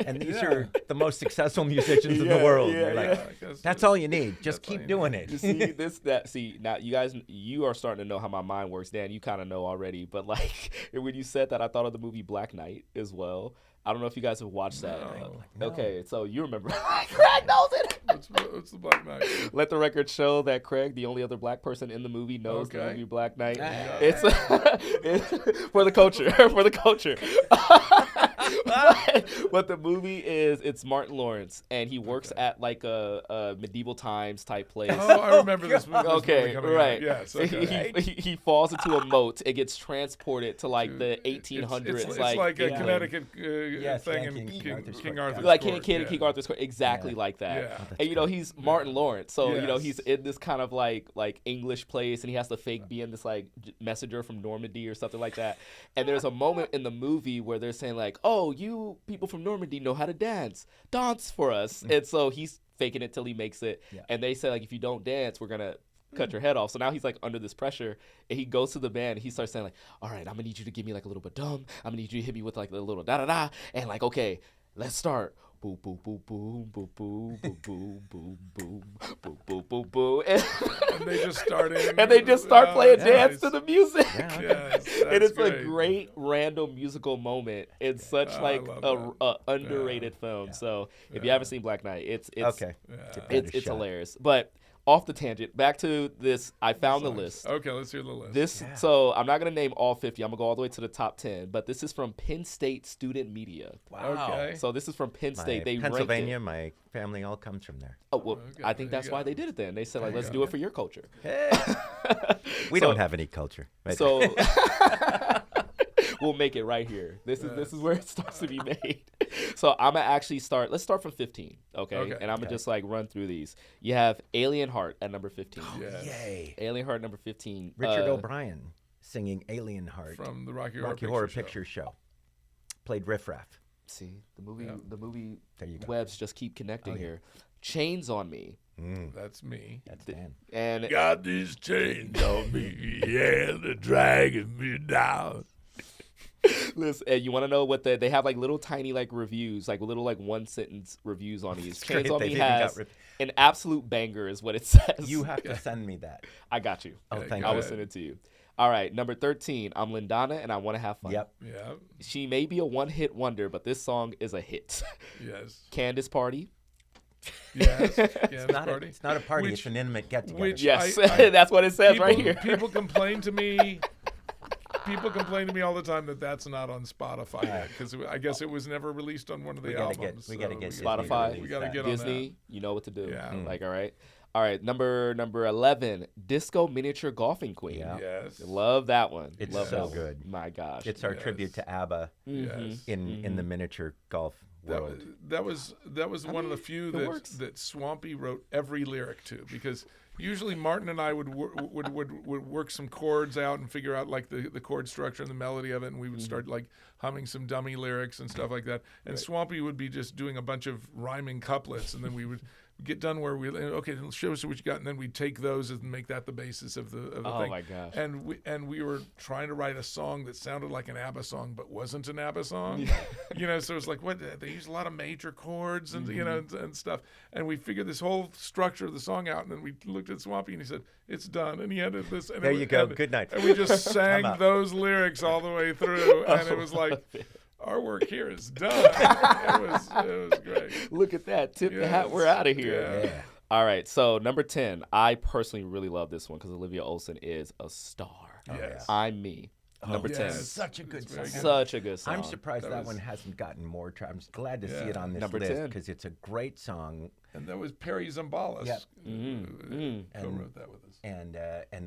and these are the most successful musicians in the world. You're like, that's all you need. Just keep doing it. You now you are starting to know how my mind works, Dan. You kind of know already, but like when you said that, I thought of the movie Black Knight as well. I don't know if you guys have watched that. No. Okay, so you remember. Craig knows it. What's the Black Knight? Let the record show that Craig, the only other black person in the movie, knows the movie Black Knight. It's for the culture. For the culture. But the movie it's Martin Lawrence, and he works at like a medieval times type place. Oh, I remember this movie. Right. Yes. Okay. He falls into a moat. It gets transported to like the 1800s. It's like a Connecticut thing in King Arthur's Court. Like King Arthur's Court, exactly like that. Yeah. And he's Martin Lawrence, so he's in this kind of like English place, and he has to fake being this like messenger from Normandy or something like that. And there's a moment in the movie where they're saying like, "Oh, you people from Normandy know how to dance for us," and so he's faking it till he makes it. And they say like, "If you don't dance, we're gonna cut your head off." So now he's like under this pressure, and he goes to the band and he starts saying like, "All right, I'm gonna need you to give me like a little bit dumb. I'm gonna need you to hit me with like a little da da da, and like, okay, let's start. Boom, boom, boom, boom, boom, boom, boom, boom, boom, boom, boom, boom, boom, boom." And they just started. And they just start playing dance to the music. Yes, and it's a great random musical moment. It's such like a underrated film. So if you haven't seen Black Knight, it's hilarious. But off the tangent, back to this. I found the list. Okay, let's hear the list. So I'm not gonna name all 50. I'm gonna go all the way to the top 10. But this is from Penn State Student Media. Wow. Okay. So this is from Penn State. They Pennsylvania. My family all comes from there. Oh well, I think that's why they did it then. They said like, let's do it for your culture. Hey. We don't have any culture. So we'll make it right here. This is where it starts to be made. So I'm gonna actually start. Let's start from 15, okay? And I'm gonna just like run through these. You have Alien Heart at number 15. Yay! Alien Heart number 15. Richard O'Brien singing Alien Heart from the Rocky Horror Picture Show. Played Riff Raff. See the movie webs just keep connecting here. Chains on Me. That's me. That's Dan. And got these chains on me, yeah, they're dragging me down. Listen, you want to know what they have like little tiny like reviews, like little like one sentence reviews on these. Chains on Me has an absolute banger, is what it says. You have to send me that. I got you. Oh, thank you. I will send it to you. All right, number 13. I'm Lindana and I Want to Have Fun. Yep. She may be a one-hit wonder, but this song is a hit. Yes. Candace Party. Yes. It's not a party. It's an intimate get-together. Yes, that's what it says right here. People complain to me. People complain to me all the time that that's not on Spotify yet, because I guess it was never released on one of the albums. We got to get Spotify. We got to get Disney. on that. You know what to do. Yeah. Like, all right. Number 11, Disco Miniature Golfing Queen. Yeah. Yes. Love that one. It's Love so that one. good. My gosh. It's our tribute to ABBA in the miniature golf world. That was one of the few that Swampy wrote every lyric to, because usually Martin and I would work some chords out and figure out like the chord structure and the melody of it, and we would start like humming some dummy lyrics and stuff like that. And Swampy would be just doing a bunch of rhyming couplets, and then we would get done where we okay, then show us what you got, and then we'd take those and make that the basis of the thing. Oh my gosh! And we were trying to write a song that sounded like an ABBA song but wasn't an ABBA song. So it's like what they use a lot of major chords and and stuff. And we figured this whole structure of the song out, and then we looked at Swampy and he said, "It's done." And he ended this. And there you go. Good night. And we just sang those lyrics all the way through, and it was like, our work here is done. It was great. Look at that. Tip the hat. We're out of here. Yeah. All right. So number 10. I personally really love this one because Olivia Olson is a star. Yes. I'm Me. Number 10. Such a good song. Such a good song. I'm surprised that one hasn't gotten more traction. I'm just glad to see it on this Number list 10. because it's a great song. And that was Perry Zimbalist Yep. who co-wrote that with us. And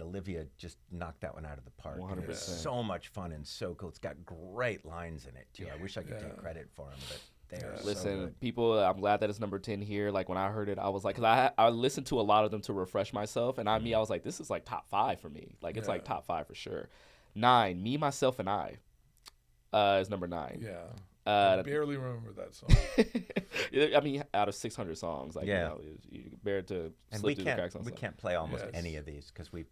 Olivia just knocked that one out of the park. 100%. It's so much fun and so cool. It's got great lines in it too. I wish I could take credit for them, but they are so Listen, good. people, I'm glad that it's number 10 here. Like when I heard it, I was like, because I listened to a lot of them to refresh myself, and I was like, this is like top 5 for me. Like it's like top 5 for sure. 9, Me, Myself, and I is number 9. Yeah. I barely remember that song. I mean, out of 600 songs, like you bear to And slip through the cracks on we stuff. can't play almost Yes. any of these because we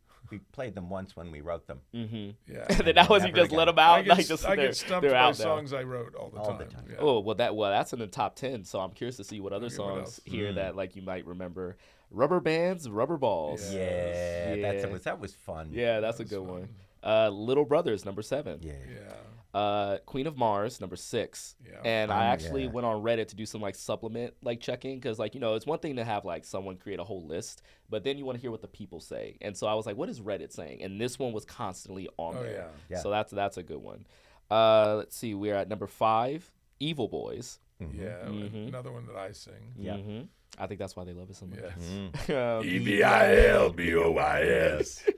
played them once when we wrote them. Yeah. And then that was you Never just let again. them out. I get, like just I they're, get stumped they're by out now. songs I wrote all the All time. the time. Yeah. Oh well, that's in the top 10. So I'm curious to see what other Okay, what songs else? here that like you might remember. Rubber Bands, Rubber Balls. Yeah, Yeah. that was fun. Yeah, that's a good one. Little Brothers, number 7. Yeah. Queen of Mars, number 6. Yeah. And I actually yeah. went on Reddit to do some like supplement like checking because like it's one thing to have like someone create a whole list, but then you want to hear what the people say. And so I was like, what is Reddit saying? And this one was constantly on there. Yeah. So that's a good one. Let's see, we're at number 5, Evil Boys. Yeah. Another one that I sing. Yeah. I think that's why they love it so much. Yes. EVILBOYS.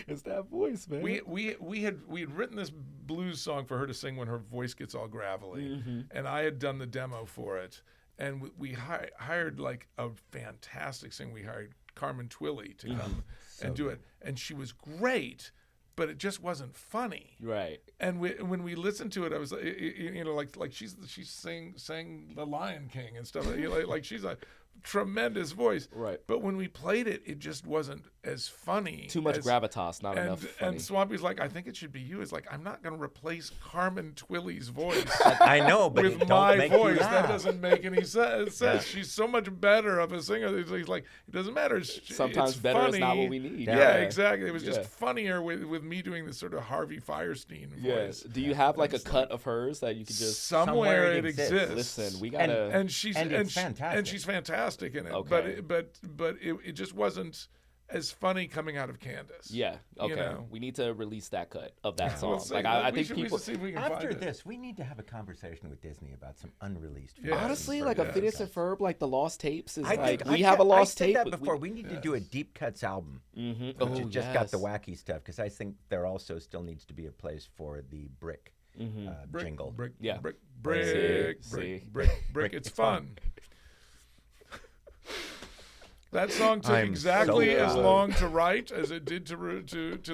It's that voice, man. We had written this blues song for her to sing when her voice gets all gravelly, and I had done the demo for it, and we hired like a fantastic singer. We hired Carmen Twilley to come and do it, and she was great, but it just wasn't funny. Right. And when we listened to it, I was like she sang The Lion King and stuff. Like she's a tremendous voice. Right. But when we played it, it just wasn't as funny. Too much gravitas, not enough funny. And Swampy's like, I think it should be you. It's like, I'm not going to replace Carmen Twilley's voice I know, but with it my don't make you voice. That laugh. doesn't make any sense. She's so much better of a singer. He's like, it doesn't matter. Sometimes it's better funny. is not what we need. Yeah, exactly. It was just Yeah. funnier with me doing this sort of Harvey Firestein Yes. voice. Do you have like a cut of hers that you could just Somewhere it exists. exists. listen? We gotta. and she's fantastic. and she's fantastic in it. Okay. But it just wasn't as funny coming out of Candace. yeah. Okay. know. We need to release that cut of that song. We'll see. Like I we think should, people. we should see if we can After find it. this, we need to have a conversation with Disney about some unreleased. Yeah. Honestly, versions like of a this. Phineas and Ferb, like the Lost Tapes is I like think- we I have a said- lost I tape. said that before. We need to do a deep cuts album, Mm-hmm. which has just got the wacky stuff. Because I think there also still needs to be a place for the brick Brick, jingle. Brick, Yeah. brick, See, brick, see. brick, brick, brick. It's fun. That song took I'm exactly so as proud. long to write as it did to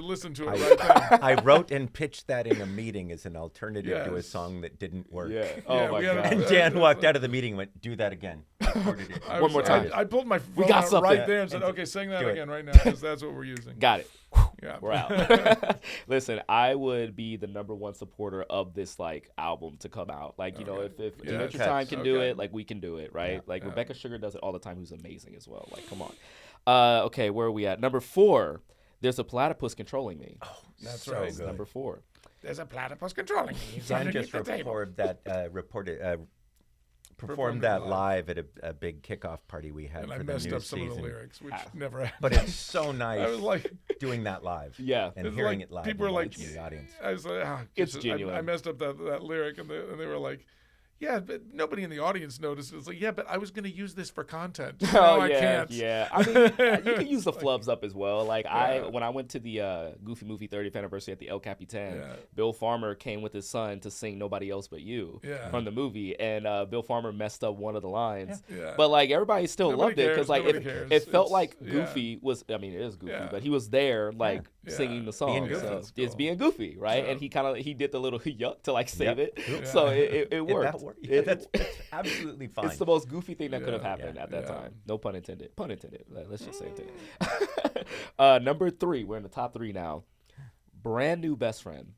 listen to it right then. I wrote and pitched that in a meeting as an alternative to a Yes. song that didn't work. Yeah. Yeah, Oh my we had a- god. And Dan walked out of the meeting and went, "Do that again." Recorded it. I One more time. I pulled my phone got out something. right there and said, "Okay, sing that Do it. again right now, because that's what we're using." Got it. Yeah, We're out. Listen, I would be the #1 supporter of this like album to come out. Like, if Yeah. Adventure Time can do Okay. it, like we can do it, right? Yeah. Like Rebecca Sugar does it all the time, who's amazing as well. Like, come on. Okay, where are we at? Number 4, There's a Platypus Controlling Me. That's So right. good. Number 4. There's a platypus controlling me. He's Dan underneath just the table. performed that live at a big kickoff party we had And for I the messed new up some season. of the lyrics, which never happened. But it's so nice I was like, doing that live. Yeah. And It's hearing like it live. people and were like, watching the audience. I was like, It's I genuine. messed up that lyric, and they were like, Yeah, but nobody in the audience noticed. It's like, yeah, but I was going to use this for content. Oh, No, I yeah, can't. yeah. I mean, you can use the flubs up as well. Like when I went to the Goofy Movie 30th anniversary at the El Capitan, Bill Farmer came with his son to sing "Nobody Else But You" from the movie, and Bill Farmer messed up one of the lines. Yeah. But like everybody still loved it because like it felt like Goofy was. I mean, it is Goofy, but he was there like singing the song. So it's being Goofy, right? And he did the little yuck to like save it. So it worked. That's absolutely fine. It's the most Goofy thing that could have happened at that time. No pun intended. Pun intended. Let's just say intended. Number 3. We're in the top 3 now. Brand New Best Friend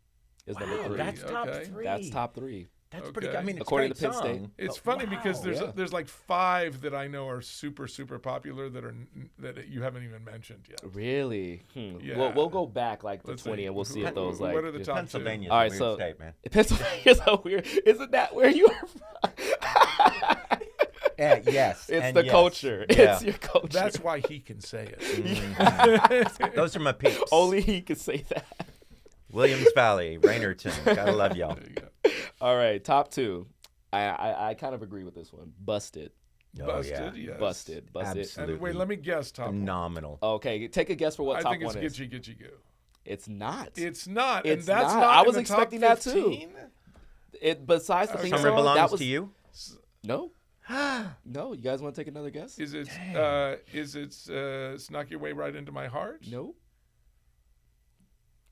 is number 3. That's top 3. That's top 3. That's pretty good. I mean, it's according to Penn State. It's funny because there's like 5 that I know are super popular that you haven't even mentioned yet. Really? Yeah. We'll go back like to 20 and we'll see if those like. What are the top Pennsylvania's 2? a weird state, man. Pennsylvania's so weird. Isn't that where you are from? Yes. It's the culture. Yeah. It's your culture. That's why he can say it. Those are my peeps. Only he could say that. Williams Valley, Rainerton. Gotta love y'all. There you go. All right, top 2. I kind of agree with this one. Busted. Busted, yes. Busted. Absolutely. And wait, let me guess. Top Phenomenal. Okay, take a guess for what top one is. I is. think it's Gitchy Goo. It's not. It's not. It's and that's not. not. I was in the expecting top that too. 15? Besides the theme Summer song, belongs that was to you. No. No. You guys want to take another guess? Is it Snuck Your Way Right Into My Heart? No.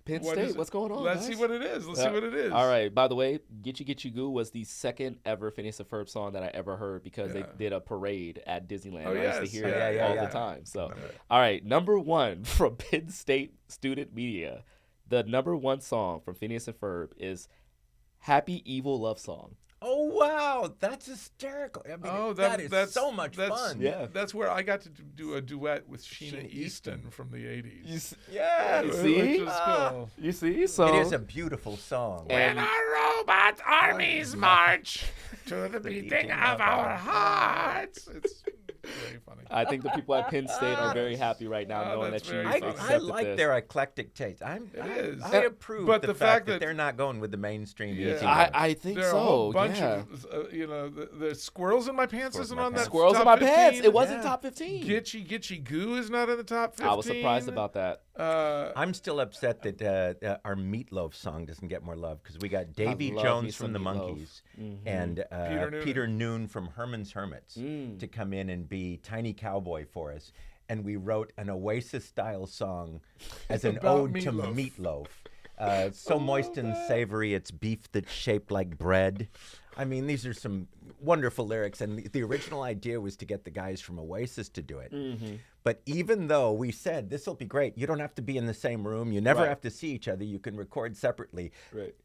Penn What State. is it? What's going on? Let's guys? see what it is. Let's see what it is. All right. By the way, Gitchy Goo was the second ever Phineas Ferb song that I ever heard because they did a parade at Disneyland. Oh, I used to hear yes. it all the time. So, all right. Number 1 from Penn State Student Media. The number 1 song from Phineas and Ferb is "Happy Evil Love Song." Oh wow, that's hysterical! I mean, that is so much fun. Yeah, that's where I got to do a duet with Sheena Easton from the '80s. You see, which is cool. You see, so it is a beautiful song. When our robot armies march to the beating of our hearts. It's very funny. I think the people at Penn State are very happy right now knowing that you accepted I like this. their eclectic taste. I approve but the fact that they're not going with the mainstream easy. I think there are so. a whole bunch of the squirrels in my pants isn't on that. Squirrels top in my 15. pants. It wasn't top 15. Gitchy Goo is not in the top 15. I was surprised about that. I'm still upset that our Meatloaf song doesn't get more love because we got Davy Jones from the Monkees and Peter Noon from Herman's Hermits to come in and be Tiny Cowboy for us. And we wrote an Oasis-style song as an ode to Meatloaf. So moist and savory, it's beef that's shaped like bread. I mean, these are some wonderful lyrics, and the original idea was to get the guys from Oasis to do it. But even though we said, this will be great, you don't have to be in the same room, you never have to see each other, you can record separately.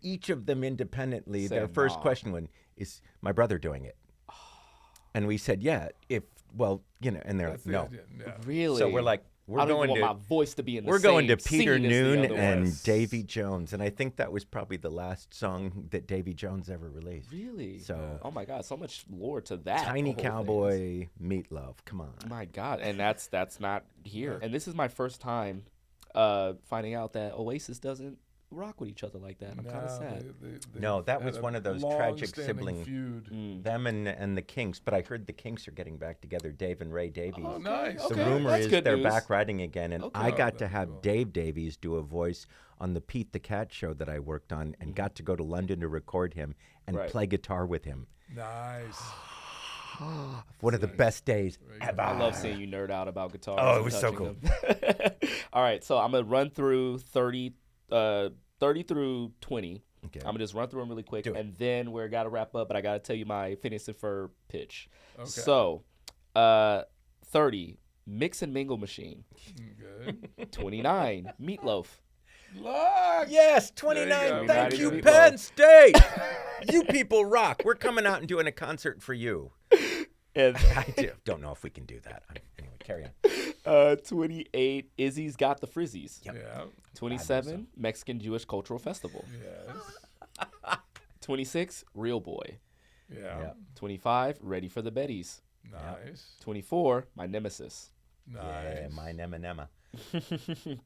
Each of them independently, their first question was, is my brother doing it? And we said, yeah, and they're like, no. Really? So we're like, I don't want my voice to be in the we're same going to Peter scene as the Noon other and ones. Davy Jones, and I think that was probably the last song that Davy Jones ever released. Really? So, oh my God, so much lore to that. Tiny Cowboy, Meatloaf, come on. My God, and that's not here. And this is my first time finding out that Oasis doesn't rock with each other like that. I'm kind of sad. No, that was one of those tragic sibling feud. Them and the Kinks. But I heard the Kinks are getting back together. Dave and Ray Davies. Oh, nice. The rumor That's is good they're news. back writing again, and I got to have cool. Dave Davies do a voice on the Pete the Cat show that I worked on, and got to go to London to record him and play guitar with him. Nice. One of the best days ever. I love seeing you nerd out about guitars. Oh, it and was so touching cool. them. All right, so I'm gonna run through 30 through 20. Okay. I'm gonna just run through them really quick, Do it. and then we're gotta wrap up. But I gotta tell you my Phineas and Ferb pitch. Okay. So, 30, Mix and Mingle Machine. Good. 29, Meatloaf. Look. Yes, There 29. you go. Thank you, Meatloaf. Penn State. You people rock. We're coming out and doing a concert for you. And I don't know if we can do that. Anyway, carry on. 28, Izzy's Got the Frizzies. Yep. Yeah. 27, Mexican Jewish Cultural Festival. Yes. 26, Real Boy. Yeah. 25, Ready for the Betties. Nice. 24, My Nemesis. Nice. Yeah, my Nema.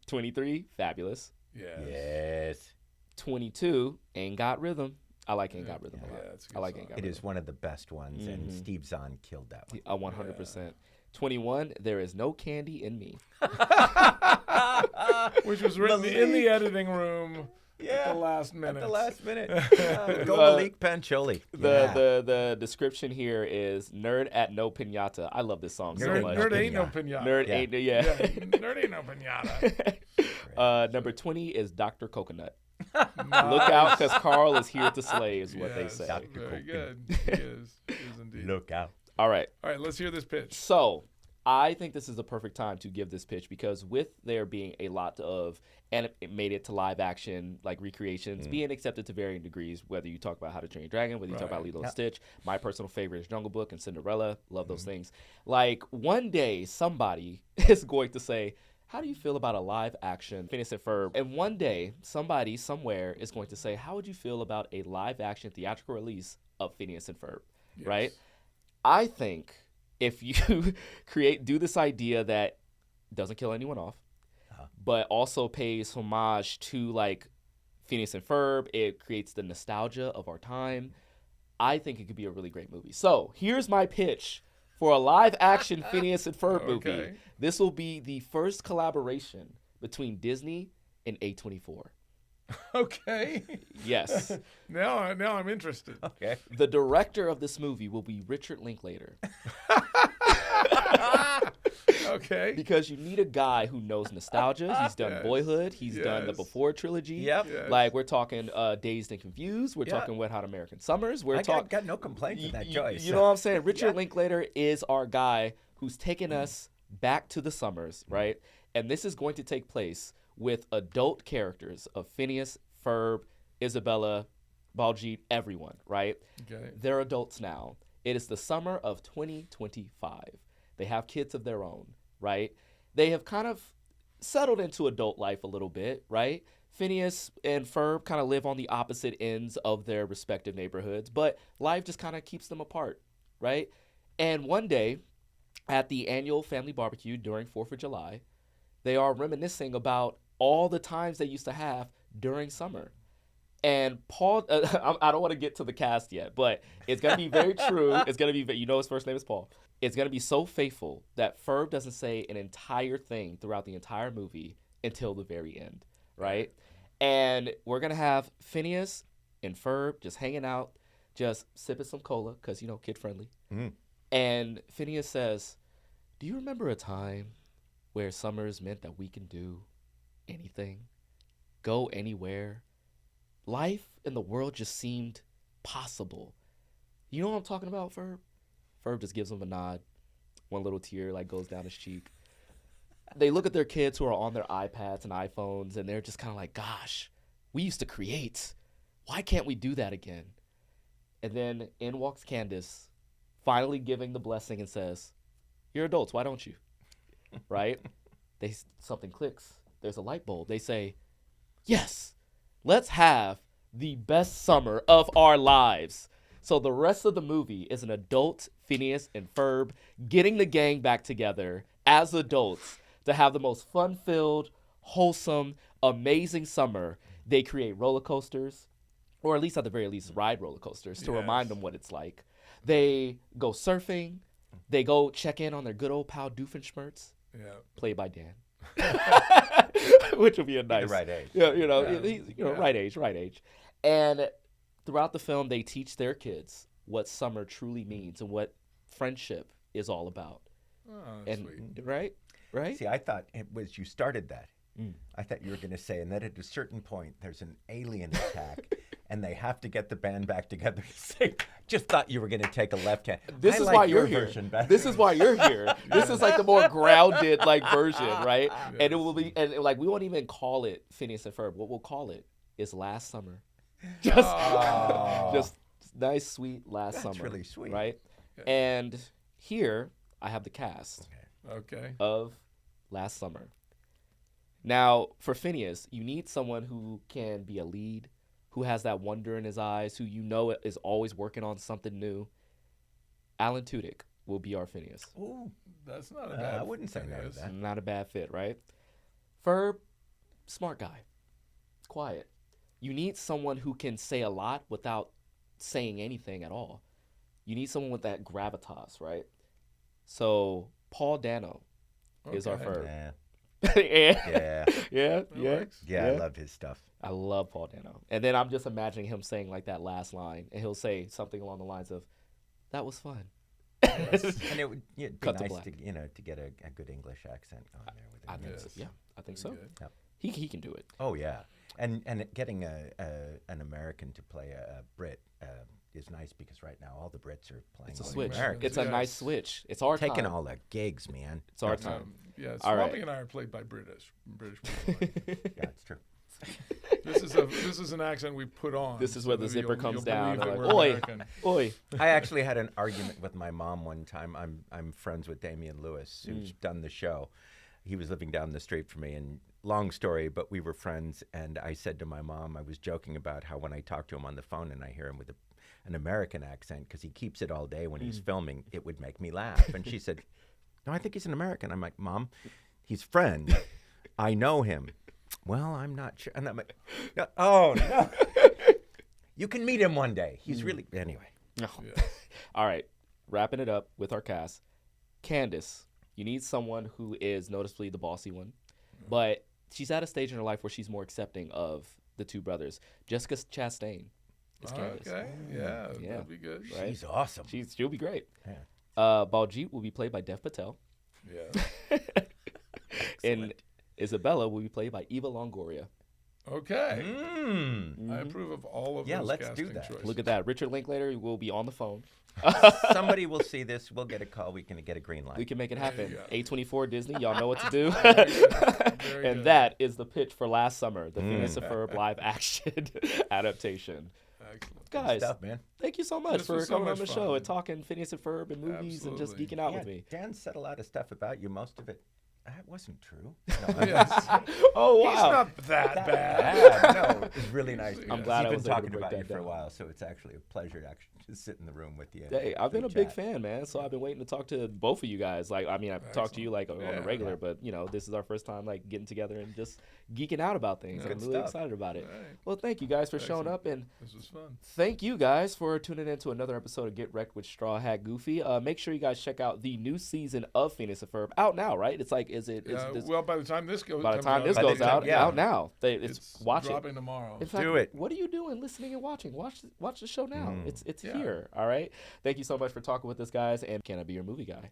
23, Fabulous. Yes. Yes. 22, Ain't Got Rhythm. I like Ain't Got Rhythm a Yeah, lot. it's a good I like song. Ain't Got It Rhythm. is one of the best ones, and Steve Zahn killed that one. 100%. 21, There Is No Candy in Me. Which was written in the editing room at the last minute. At the last minute. Go Malik Pancholi. The description here is nerd at no pinata. I love this song so much. Nerd ain't no pinata. Nerd ain't Nerd ain't no pinata. Number 20 is Dr. Coconut. Look out, because Carl is here to slay, is what they say. Very good. He is indeed. Look out. All right. All right, let's hear this pitch. So I think this is the perfect time to give this pitch because with there being a lot of animated to live action like recreations being accepted to varying degrees, whether you talk about How to Train Your Dragon, whether you talk about Lilo and Stitch, my personal favorite is Jungle Book and Cinderella. Love those things. Like one day somebody is going to say, how do you feel about a live action Phineas and Ferb? And one day somebody somewhere is going to say, how would you feel about a live action theatrical release of Phineas and Ferb? Yes. Right? I think if you do this idea that doesn't kill anyone off, but also pays homage to like Phineas and Ferb, it creates the nostalgia of our time. I think it could be a really great movie. So here's my pitch for a live action Phineas and Ferb movie. Okay. This will be the first collaboration between Disney and A24. Okay. Yes. Now I'm interested. Okay. The director of this movie will be Richard Linklater. Okay. Because you need a guy who knows nostalgia. He's done Yes. Boyhood. He's done the Yes. Before trilogy. Yep. Yes. Like we're talking Dazed and Confused. We're Yeah. talking Wet Hot American Summers. We're I talking. got no complaints with that choice. You know what I'm saying? Richard Linklater is our guy who's taken us back to the summers, right? And this is going to take place with adult characters of Phineas, Ferb, Isabella, Baljeet, everyone, right? Okay. They're adults now. It is the summer of 2025. They have kids of their own, right? They have kind of settled into adult life a little bit, right? Phineas and Ferb kind of live on the opposite ends of their respective neighborhoods, but life just kind of keeps them apart, right? And one day, at the annual family barbecue during 4th of July, they are reminiscing about all the times they used to have during summer. And Paul, I don't want to get to the cast yet, but it's going to be very true. It's going to be, you know, his first name is Paul. It's going to be so faithful that Ferb doesn't say an entire thing throughout the entire movie until the very end, right? And we're going to have Phineas and Ferb just hanging out, just sipping some cola, because, you know, kid friendly. And Phineas says, do you remember a time where summers meant that we can do anything, go anywhere? Life in the world just seemed possible. You know what I'm talking about, Ferb? Ferb just gives him a nod. One little tear like goes down his cheek. They look at their kids who are on their iPads and iPhones, and they're just kind of like, gosh, we used to create. Why can't we do that again? And then in walks Candace, finally giving the blessing and says, you're adults, why don't you? Right? Something clicks. There's a light bulb. They say, yes, let's have the best summer of our lives. So the rest of the movie is an adult Phineas and Ferb getting the gang back together as adults to have the most fun-filled, wholesome, amazing summer. They create roller coasters, or at least at the very least ride roller coasters to remind them what it's like. They go surfing. They go check in on their good old pal Doofenshmirtz, played by Dan. Which would be a nice, the right age. Yeah, you know, right age. And throughout the film, they teach their kids what summer truly means and what friendship is all about. Oh, And sweet. right. See, I thought it was you started that. I thought you were going to say, and then at a certain point, there's an alien attack, and they have to get the band back together to sing. Just thought you were going to take a left hand. This I is like why your you're here. version better. This is why you're here. This is like the more grounded like version, right? And it will be, and like we won't even call it Phineas and Ferb. What we'll call it is Last Summer. Just nice, sweet Last Summer. That's really sweet. Right? And here I have the cast Okay. of Last Summer. Now, for Phineas, you need someone who can be a lead, who has that wonder in his eyes, who you know is always working on something new. Alan Tudyk will be our Phineas. Ooh, That's not a bad. I wouldn't say no to Phineas. that. Not a bad fit, right? Ferb, smart guy, quiet. You need someone who can say a lot without saying anything at all. You need someone with that gravitas, right? So Paul Dano is our Ferb. Yeah. yeah. Yeah. Yeah. I love his stuff. I love Paul Dano. And then I'm just imagining him saying like that last line, and he'll say something along the lines of, "That was fun." And it would be Cut to nice black. to get a good English accent on there with him. I think Yes. so. Yeah, I think so. Good. Yep. He can do it. Oh yeah, and getting an American to play a Brit is nice because right now all the Brits are playing. It's a all the switch. Americans. It's a Yes. nice switch. It's our Taking time. all the gigs, man. It's our time. Yeah, All Swampy right. and I are played by British people. Yeah, it's true. This is an accent we put on. This is so where the that zipper you'll comes believe down. that They're we're like, oi, American. oi. I actually had an argument with my mom one time. I'm friends with Damian Lewis, who's done the show. He was living down the street from me, and long story, but we were friends. And I said to my mom, I was joking about how when I talk to him on the phone and I hear him with an American accent, because he keeps it all day when he's filming, it would make me laugh. And she said, "No, I think he's an American." I'm like, "Mom, he's friend. I know him." "Well, I'm not sure." And I'm like, "No, oh no, you can meet him one day. He's really anyway." No. All right. Wrapping it up with our cast. Candace, you need someone who is noticeably the bossy one, but she's at a stage in her life where she's more accepting of the two brothers. Jessica Chastain is Candace. Okay, yeah, Yeah. that'd be good. Right? She's awesome. She'll be great. Yeah. Baljeet will be played by Dev Patel. Yeah. And Isabella will be played by Eva Longoria. Okay. Mm. I approve of all of Yeah, those let's do casting that. choices. Look at that. Richard Linklater will be on the phone. Somebody will see this. We'll get a call. We can get a green light. We can make it you happen. go. A24 Disney, y'all know what to do. Very And good. that is the pitch for last summer, the Phineas Ferb live action adaptation. Excellent. Guys, Stuff, man. thank you so much This for was so coming on much the show fun. and talking Phineas and Ferb and movies and just Absolutely. geeking out Yeah, with me. Dan said a lot of stuff about you. Most of it, that wasn't true. No, Yes. Oh, wow. He's not that bad. bad. No, it's really nice. I'm glad I He's was been able to talking break about that you for a down. while, so it's actually a pleasure to actually just sit in the room with you. Hey, I've been a and big chat. fan, man. So I've been waiting to talk to both of you guys. Like, I mean, I've talked to you like on Yeah. the regular, but you know, this is our first time like getting together and just geeking out about things. Good I'm really stuff. excited about it. Right. Well, thank you guys for showing Excellent. up, and This was fun. thank you guys for tuning in to another episode of Get Wrecked with Straw Hat Goofy. Make sure you guys check out the new season of Phineas and Ferb out now, right? It's like, is this, Well, by the time this goes, by the comes time out, this By the goes time- out, yeah. out now. It's watch it. dropping tomorrow. In fact, Do it. What are you doing listening and watching? Watch the show now. It's Yeah. here. All right. Thank you so much for talking with us, guys. And can I be your movie guy?